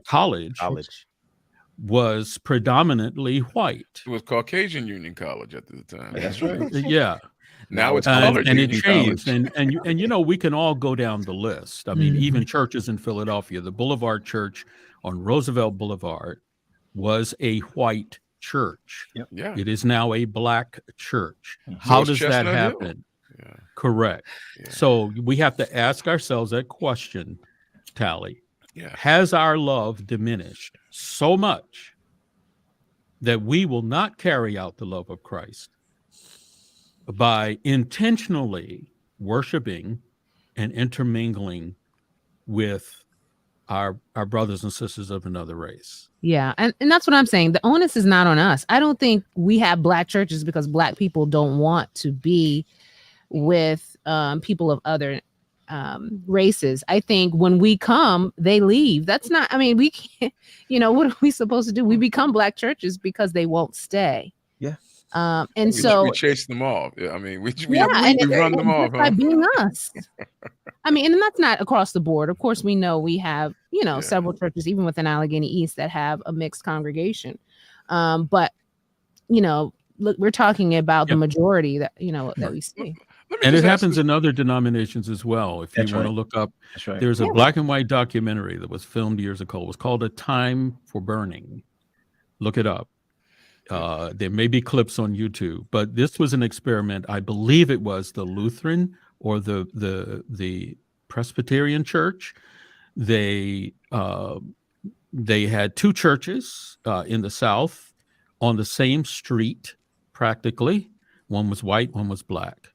college was predominantly white. It was Caucasian Union College at the time. That's right. Yeah. Now it's colored and it changed. And we can all go down the list. I mean, even churches in Philadelphia, the Boulevard Church on Roosevelt Boulevard was a white church. Yep. Yeah. It is now a black church. How does that happen? Yeah. Correct. Yeah. So we have to ask ourselves that question, Tally. Yeah. Has our love diminished so much that we will not carry out the love of Christ by intentionally worshiping and intermingling with our brothers and sisters of another race? Yeah. And that's what I'm saying. The onus is not on us. I don't think we have black churches because black people don't want to be with people of other races. I think when we come, they leave. That's not. I mean, we can't. What are we supposed to do? We become black churches because they won't stay. Yeah. And We so chase them off. Yeah, I mean, we yeah, and run them off, just by huh? being us. I mean, and that's not across the board. Of course, we know we have, Yeah. several churches, even within Allegheny East, that have a mixed congregation. But, look, we're talking about the Yep. majority that, that we see. Let me And it just ask happens you- in other denominations as well. If That's you want to right. look up, That's right. there's a Yeah. black and white documentary that was filmed years ago. It was called A Time for Burning. Look it up. There may be clips on YouTube, but this was an experiment. I believe it was the Lutheran or the Presbyterian Church. They had two churches in the South on the same street, practically. One was white, one was black.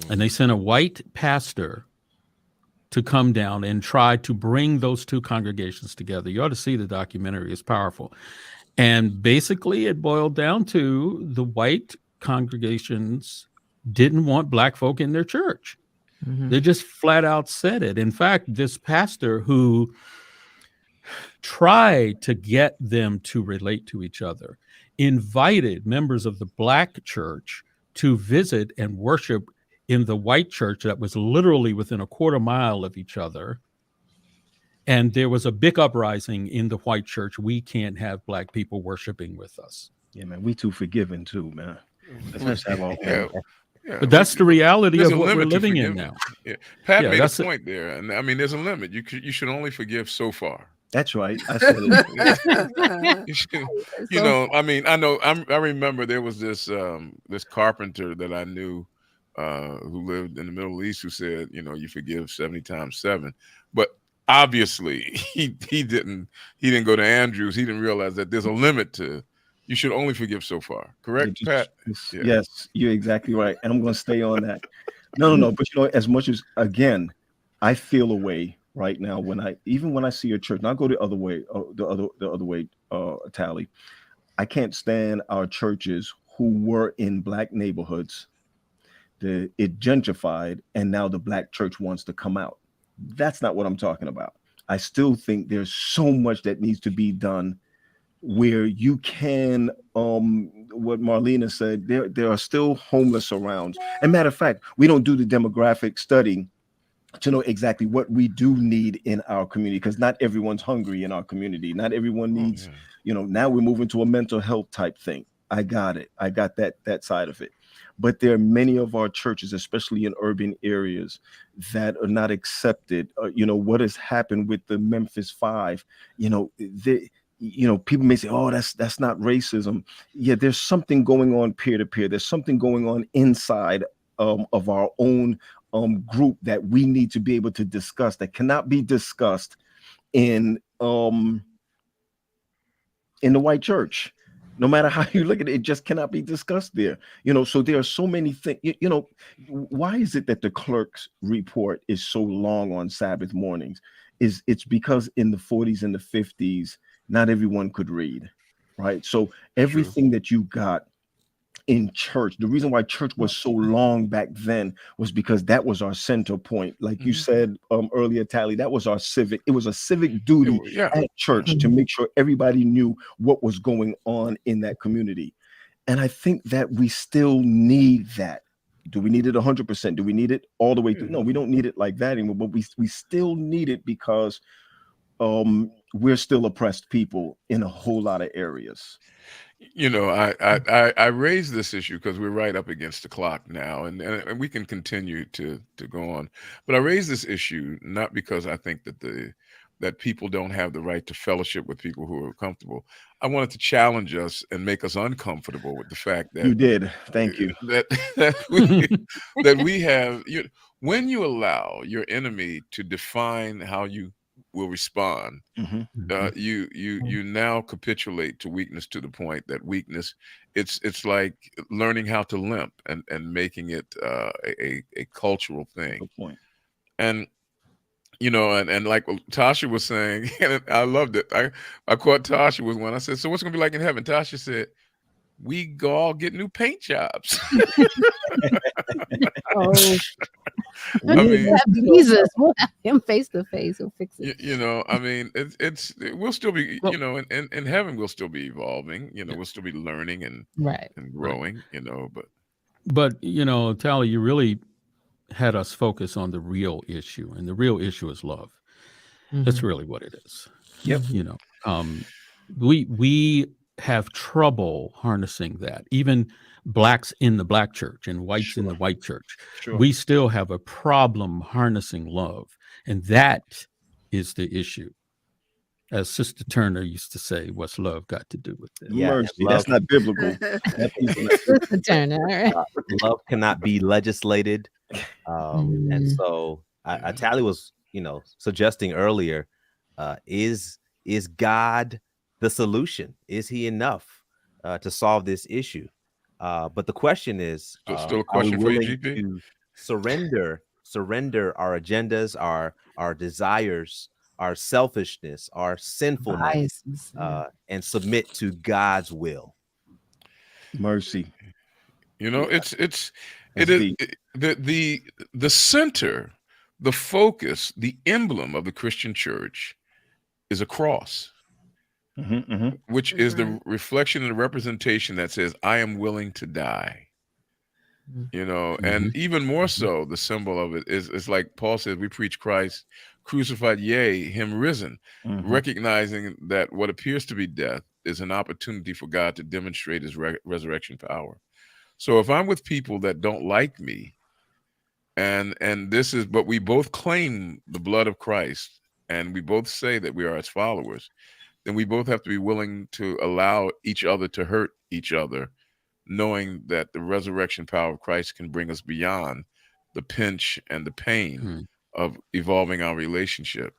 And they sent a white pastor to come down and try to bring those two congregations together. You ought to see the documentary. It's powerful. And basically it boiled down to the white congregations didn't want black folk in their church. Mhm. They just flat out said it. In fact, this pastor who tried to get them to relate to each other invited members of the black church to visit and worship in the white church that was literally within a quarter mile of each other. And there was a big uprising in the white church. We can't have black people worshiping with us. Yeah, man. We too forgiving too, man. Let's have our own. Yeah, But that's the reality there's of a what we're limit to living in forgiveness. now. Yeah. Pat Yeah, made a that's it. point there, and I mean, there's a limit. You should only forgive so far. That's right. I said it. You should, So- I mean, I remember there was this this carpenter that I knew who lived in the Middle East who said, you forgive 70 times 7, but obviously he didn't go to Andrews. He didn't realize that there's a limit to. You should only forgive so far. Correct, Pat? Yeah. Yes, you're exactly right. And I'm going to stay on that. No. But as much as, again, I feel a way right now when I see a church, and I'll go the other way, the other way, Tally. I can't stand our churches who were in black neighborhoods. It gentrified, and now the black church wants to come out. That's not what I'm talking about. I still think there's so much that needs to be done where you can, what Marlena said, there are still homeless around. And matter of fact, we don't do the demographic study to know exactly what we do need in our community, because not everyone's hungry in our community. Not everyone needs, now we're moving to a mental health type thing. I got it. I got that side of it. But there are many of our churches, especially in urban areas, that are not accepted. What has happened with the Memphis 5, people may say, oh, that's not racism. Yeah, there's something going on peer to peer. There's something going on inside of our own group that we need to be able to discuss, that cannot be discussed in the white church. No matter how you look at it, it just cannot be discussed there. So there are so many things. Why is it that the clerk's report is so long on Sabbath mornings? It's because in the 40s and the 50s, not everyone could read, right? So everything that you got in church, the reason why church was so long back then was because that was our center point. Like you said earlier, Tally, that was our civic. It was a civic duty at church to make sure everybody knew what was going on in that community. And I think that we still need that. Do we need it 100%? Do we need it all the way through? No, we don't need it like that anymore, but we still need it because we're still oppressed people in a whole lot of areas. I raised this issue because we're right up against the clock now, and we can continue to go on. But I raised this issue not because I think that people don't have the right to fellowship with people who are comfortable. I wanted to challenge us and make us uncomfortable with the fact that you did. Thank you. that we have. When you allow your enemy to define how you will respond, you now capitulate to weakness, to the point that weakness, it's like learning how to limp and making it a cultural thing. Good point. And and like Tasha was saying, and I loved it. I caught Tasha was when I said, so what's gonna be like in heaven? Tasha said, we go all get new paint jobs. Oh, I mean, have Jesus. We'll have him face to face. He'll fix it. you know, I mean, we'll still be, Well, you know, in heaven we'll still be evolving. You know, we'll still be learning and right. growing. You know, But you know, Tally, you really had us focus on the real issue, and the real issue is love. That's really what it is. Yep. You know, we have trouble harnessing that. Even blacks in the black church and whites in the white church, we still have a problem harnessing love, and that is the issue. As Sister Turner used to say, "What's love got to do with it?" Yeah, and Mercy. That's not biblical. Sister Turner. All right. love cannot be legislated. And Mm. so Tally was, suggesting earlier, is God the solution? Is he enough to solve this issue? But the question is, still a are we question for you, willing GP? to surrender our agendas, our desires, our selfishness, our sinfulness, Biases. and submit to God's will? Mercy. You know, That's it is deep. the center, the focus, the emblem of the Christian church is a cross, which is the reflection and the representation that says, I am willing to die. You know, and even more so, the symbol of it is like Paul says, we preach Christ crucified, yea, him risen, recognizing that what appears to be death is an opportunity for God to demonstrate his resurrection power. So if I'm with people that don't like me, and this is, but we both claim the blood of Christ, and we both say that we are his followers, then we both have to be willing to allow each other to hurt each other, knowing that the resurrection power of Christ can bring us beyond the pinch and the pain of evolving our relationship.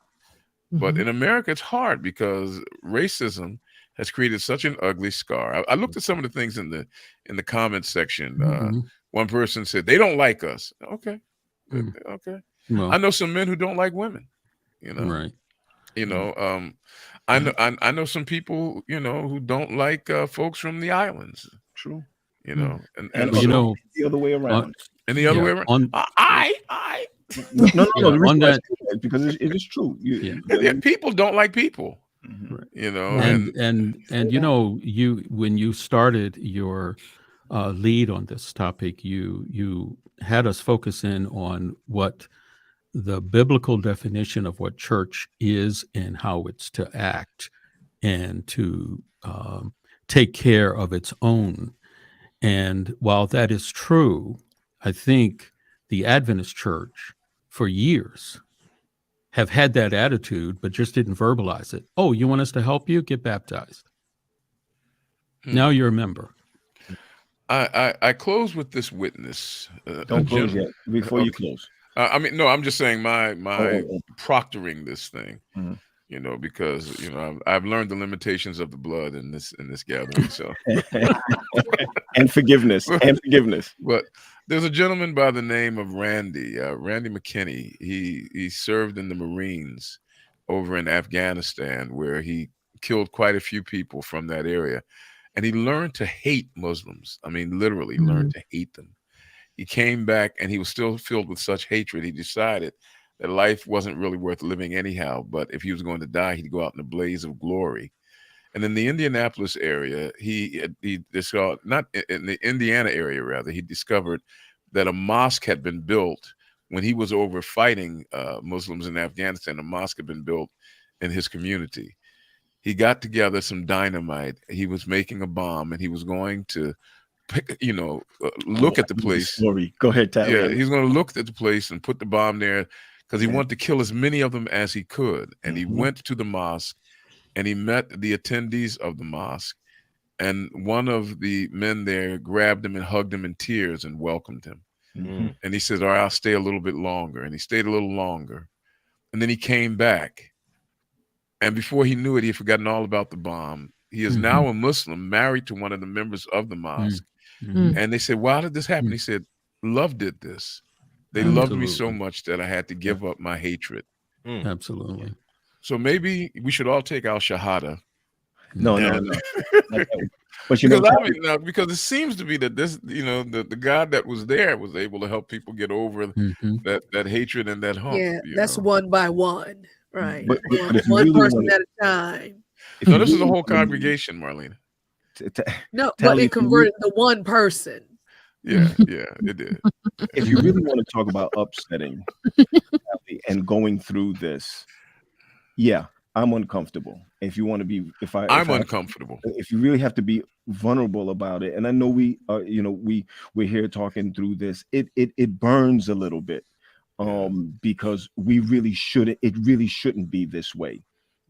But in America, it's hard because racism has created such an ugly scar. I looked at some of the things in the comments section. One person said they don't like us. Okay, okay. Well, I know some men who don't like women. You know, right. You know, I know some people, who don't like folks from the islands. True. You know, And Well, you know, the other way around. and the other way around. No. The reason on why I that, say that is because it is true. People don't like people. You know, and you know, when you started your lead on this topic, you had us focus in on what the biblical definition of what church is and how it's to act and to take care of its own. And while that is true, I think the Adventist church for years have had that attitude, but just didn't verbalize it. Oh, you want us to help you? Get baptized. Now you're a member. I close with this witness. Don't close yet. Before you close. No, I'm just saying my proctoring this thing, because I've learned the limitations of the blood in this gathering. So and forgiveness. But there's a gentleman by the name of Randy McKinney. He served in the Marines over in Afghanistan, where he killed quite a few people from that area, and he learned to hate Muslims. I mean, literally learned to hate them. He came back and he was still filled with such hatred. He decided that life wasn't really worth living anyhow, but if he was going to die, he'd go out in a blaze of glory. And in the Indianapolis area, he discovered, not in the Indiana area, rather, he discovered that a mosque had been built when he was over fighting Muslims in Afghanistan. A mosque had been built in his community. He got together some dynamite. He was making a bomb, and he was going to look at the place. Story. Go ahead, Tyler. Yeah, he's going to look at the place and put the bomb there because he wanted to kill as many of them as he could. And he went to the mosque and he met the attendees of the mosque. And one of the men there grabbed him and hugged him in tears and welcomed him. And he said, all right, I'll stay a little bit longer. And he stayed a little longer. And then he came back. And before he knew it, he had forgotten all about the bomb. He is now a Muslim, married to one of the members of the mosque. And they said, why did this happen? He said, love did this. They loved me so much that I had to give up my hatred. Absolutely. So maybe we should all take our shahada No, Yeah. no, no. Not that way. But you know, Because I Tally, mean, because it seems to be that this, the God that was there was able to help people get over Mhm. that hatred and that hump. Yeah, that's one by one, right? but if you One really person want at a time. if No, you this is a really whole want to move, congregation, Marlene. No, but Tally, it converted the one person. Yeah, yeah, it did. if you really want to talk about upsetting Tally, and going through this, yeah, I'm uncomfortable. If you want to be, I'm uncomfortable. if you really have to be vulnerable about it, and I know we are, we're here talking through this, it burns a little bit, Yeah. because it really shouldn't be this way,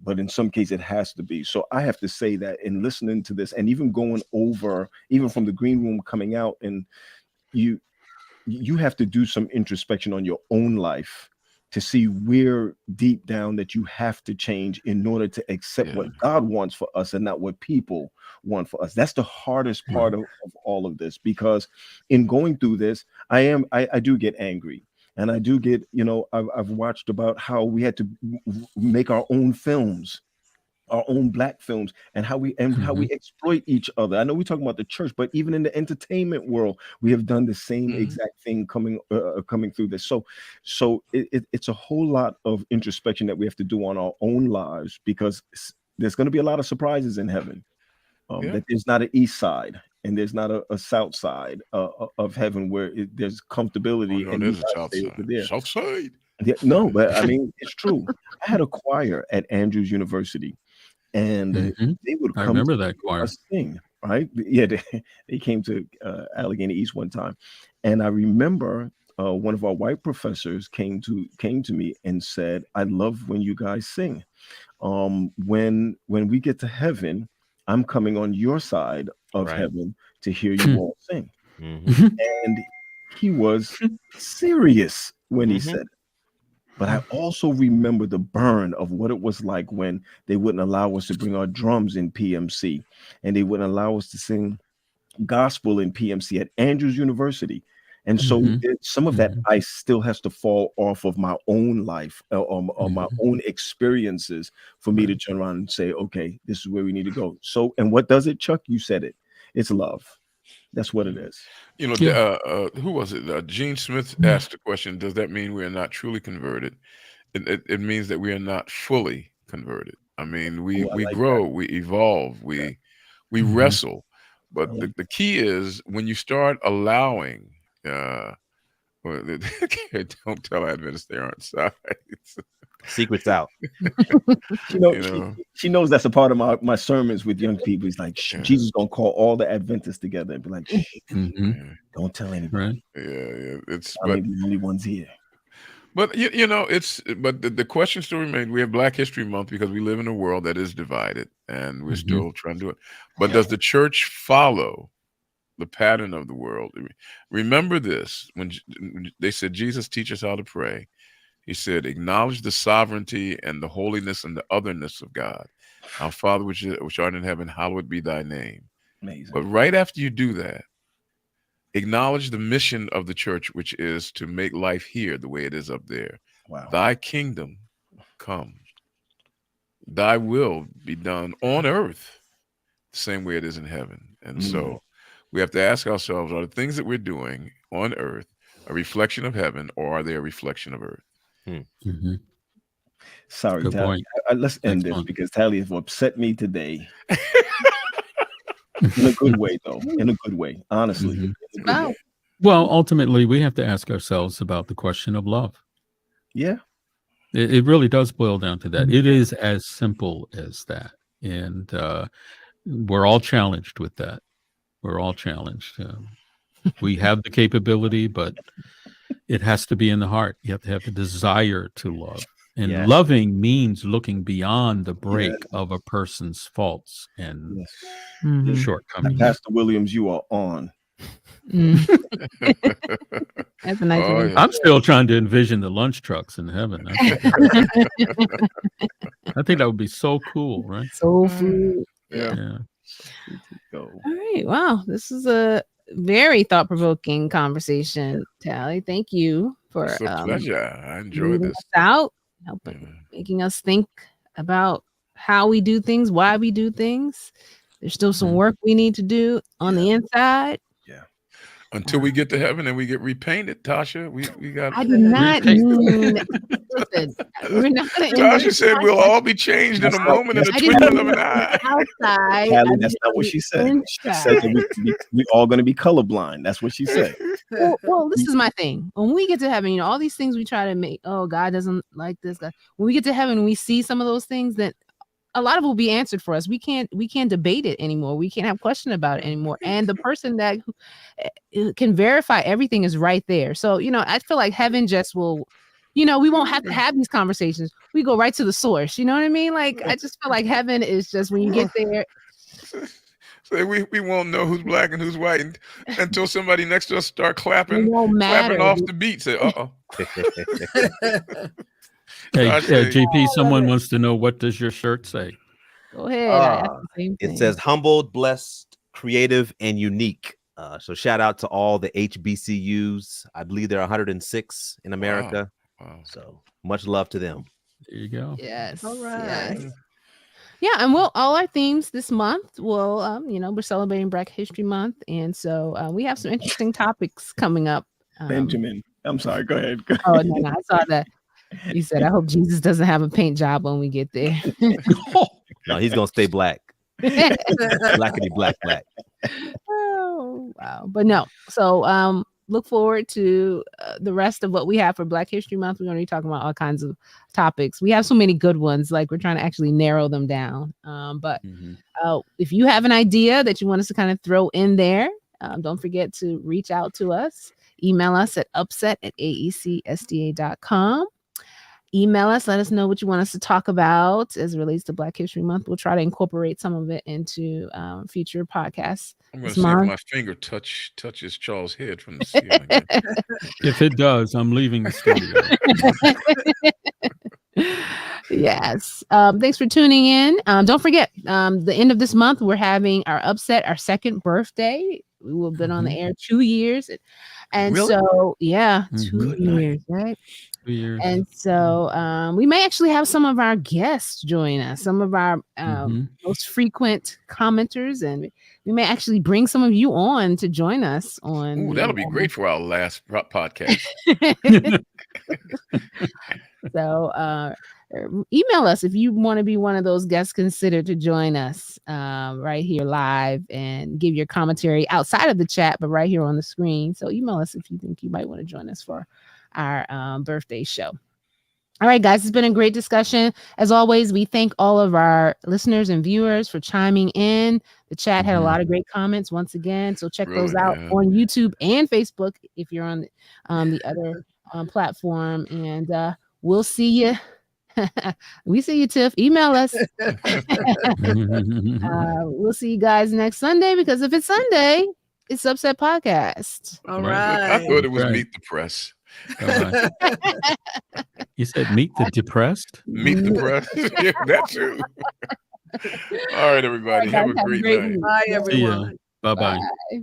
but in some case it has to be. So I have to say that in listening to this, and even going over, even from the green room coming out, and you you have to do some introspection on your own life to see where deep down that you have to change in order to accept Yeah. what God wants for us and not what people want for us. That's the hardest part of all of this, because in going through this, I do get angry. And I do get, I've watched about how we had to make our own films, our own black films, and how we Mhm. exploit each other. I know we talking about the church, but even in the entertainment world, we have done the same Mhm. exact thing coming through this. So it's a whole lot of introspection that we have to do on our own lives, because there's going to be a lot of surprises in heaven. Yeah. That there's not an east side and there's not a south side of heaven where there's Oh comfortability no, and you there's a guys south stay over side. there. South side. Yeah, no, but I mean it's true. I had a choir at Andrews University, and Mhm. they would I come to remember that choir. us sing, right? Yeah, they came to Allegheny East one time, and I remember one of our white professors came to me and said, "I love when you guys sing. When we get to heaven, I'm coming on your side of Right. heaven to hear you Hmm. all sing." Hmm. And he was serious when he Hmm. said, but I also remember the burn of what it was like when they wouldn't allow us to bring our drums in PMC, and they wouldn't allow us to sing gospel in PMC at Andrews University. And so Mhm. some of that Mhm. ice still has to fall off of my own life, or my Mhm. own experiences, for me to Right. turn around and say, okay, this is where we need to go. So, and what does it, Chuck? You said it. It's love. That's what it is. Yeah. Who was it? Gene Smith asked the question, does that mean we are not truly converted? It means that we are not fully converted. I mean, we Oh, I we like that. grow, we evolve, we Mhm. wrestle. I But like the key is when you start allowing well, don't tell Adventists they aren't sides. Secrets out. She know You she know, she knows that's a part of my sermons with young people. He's like, shh, yeah, Jesus gonna call all the Adventists together and be like, shh, Mhm. yeah, don't tell Right. anybody. yeah. It's I'm the only ones here. but the question still remains. We have Black History Month because we live in a world that is divided, and we're Mhm. still trying to do it. But Yeah. does the church follow the pattern of the world? Remember this: when they said Jesus teach us how to pray, he said, "Acknowledge the sovereignty and the holiness and the otherness of God. Our Father which art in heaven, hallowed be thy name." But Amazing. right after you do that, acknowledge the mission of the church, which is to make life here the way it is up there. Wow. Thy kingdom come, thy will be done on earth the same way it is in heaven. And Mm. so we have to ask ourselves, are the things that we're doing on earth a reflection of heaven, or are they a reflection of earth? Hmm. Mhm. Sorry, Good Tally. point. Let's end this Excellent. because Tally has upset me today in a good way, though. In a good way, honestly, Mhm. in a good way. Wow. Well, ultimately, we have to ask ourselves about the question of love. Yeah. It really does boil down to that. It is as simple as that. And we're all challenged with that. We're all challenged. We have the capability, but it has to be in the heart. You have to have the desire to love. And Yes. loving means looking beyond the Yeah. break of a person's faults and Yes. Mhm. shortcomings. Pastor Williams, you are on. Mm. That's a nice Oh one. yeah. I'm still trying to envision the lunch trucks in heaven. I think that would be so cool, right? Soul food. Yeah. Yeah. Go. All right. Wow. This is a very thought provoking conversation, Tally. Thank you for It's a pleasure. I enjoyed leading this. us out, Yeah. making us think about how we do things, why we do things. There's still some work we need to do on the inside. Yeah. Until we get to heaven and we get repainted, Tasha, we got. I did not mean. Listen, we're not going to. Tasha said we'll all be changed in a moment, in a twinkling of an eye. Outside, Callie, that's not what she said. She said that we all going to be colorblind. That's what she said. Well, this is my thing. When we get to heaven, you know, all these things we try to make. Oh, God doesn't like this. God. When we get to heaven, we see some of those things that a lot of it will be answered for us. We can't debate it anymore. We can't have question about it anymore. And the person that can verify everything is right there. So, you know, I feel like heaven just will, you know, we won't have to have these conversations. We go right to the source. You know what I mean? Like, I just feel like heaven is just when you get there. So we won't know who's black and who's white until somebody next to us start clapping matter, off the beat. Say, uh-oh. Hey, GP, someone wants to know, what does your shirt say? Go ahead. It says humbled, blessed, creative, and unique. So shout out to all the HBCUs. I believe there are 106 in America. Wow. So much love to them. There you go. Yes. All right. Yes. Yeah, and all our themes this month will, you know, we're celebrating Black History Month, and so we have some interesting topics coming up. Benjamin, I'm sorry. Go ahead. Oh no, I saw that. You said, I hope Jesus doesn't have a paint job when we get there. No, he's gonna stay black. Blackity black. Oh wow. But no. So look forward to the rest of what we have for Black History Month. We're going to be talking about all kinds of topics. We have so many good ones, like we're trying to actually narrow them down. But if you have an idea that you want us to kind of throw in there, don't forget to reach out to us. Email us at upset@aecsda.com. Email us, let us know what you want us to talk about as it relates to Black History Month. We'll try to incorporate some of it into future podcasts. I'm going to see if my finger touches Charles' head from the ceiling. If it does, I'm leaving the studio. Yes. Thanks for tuning in. Don't forget, the end of this month, we're having our UpSet, our second birthday. We will have been on the air 2 years. And Really? So, yeah, 2 years, right? 2 years. And so we may actually have some of our guests join us, some of our most frequent commenters, and we may actually bring some of you on to join us on. Ooh, that'll be great for our last podcast. So email us if you want to be one of those guests considered to join us right here live and give your commentary outside of the chat, but right here on the screen. So email us if you think you might want to join us for our birthday show. All right, guys, it's been a great discussion. As always, we thank all of our listeners and viewers for chiming in. The chat had a lot of great comments once again, so check those out on YouTube and Facebook if you're on the other platform. And we'll see you. We see you, Tiff. Email us. We'll see you guys next Sunday, because if it's Sunday, it's UpSet Podcast. All right. I thought it was Meet the Press. You said Meet the Depressed? Meet the Press. Yeah, that too. All right, everybody. Have a great night. Bye, everyone. Bye-bye. Bye.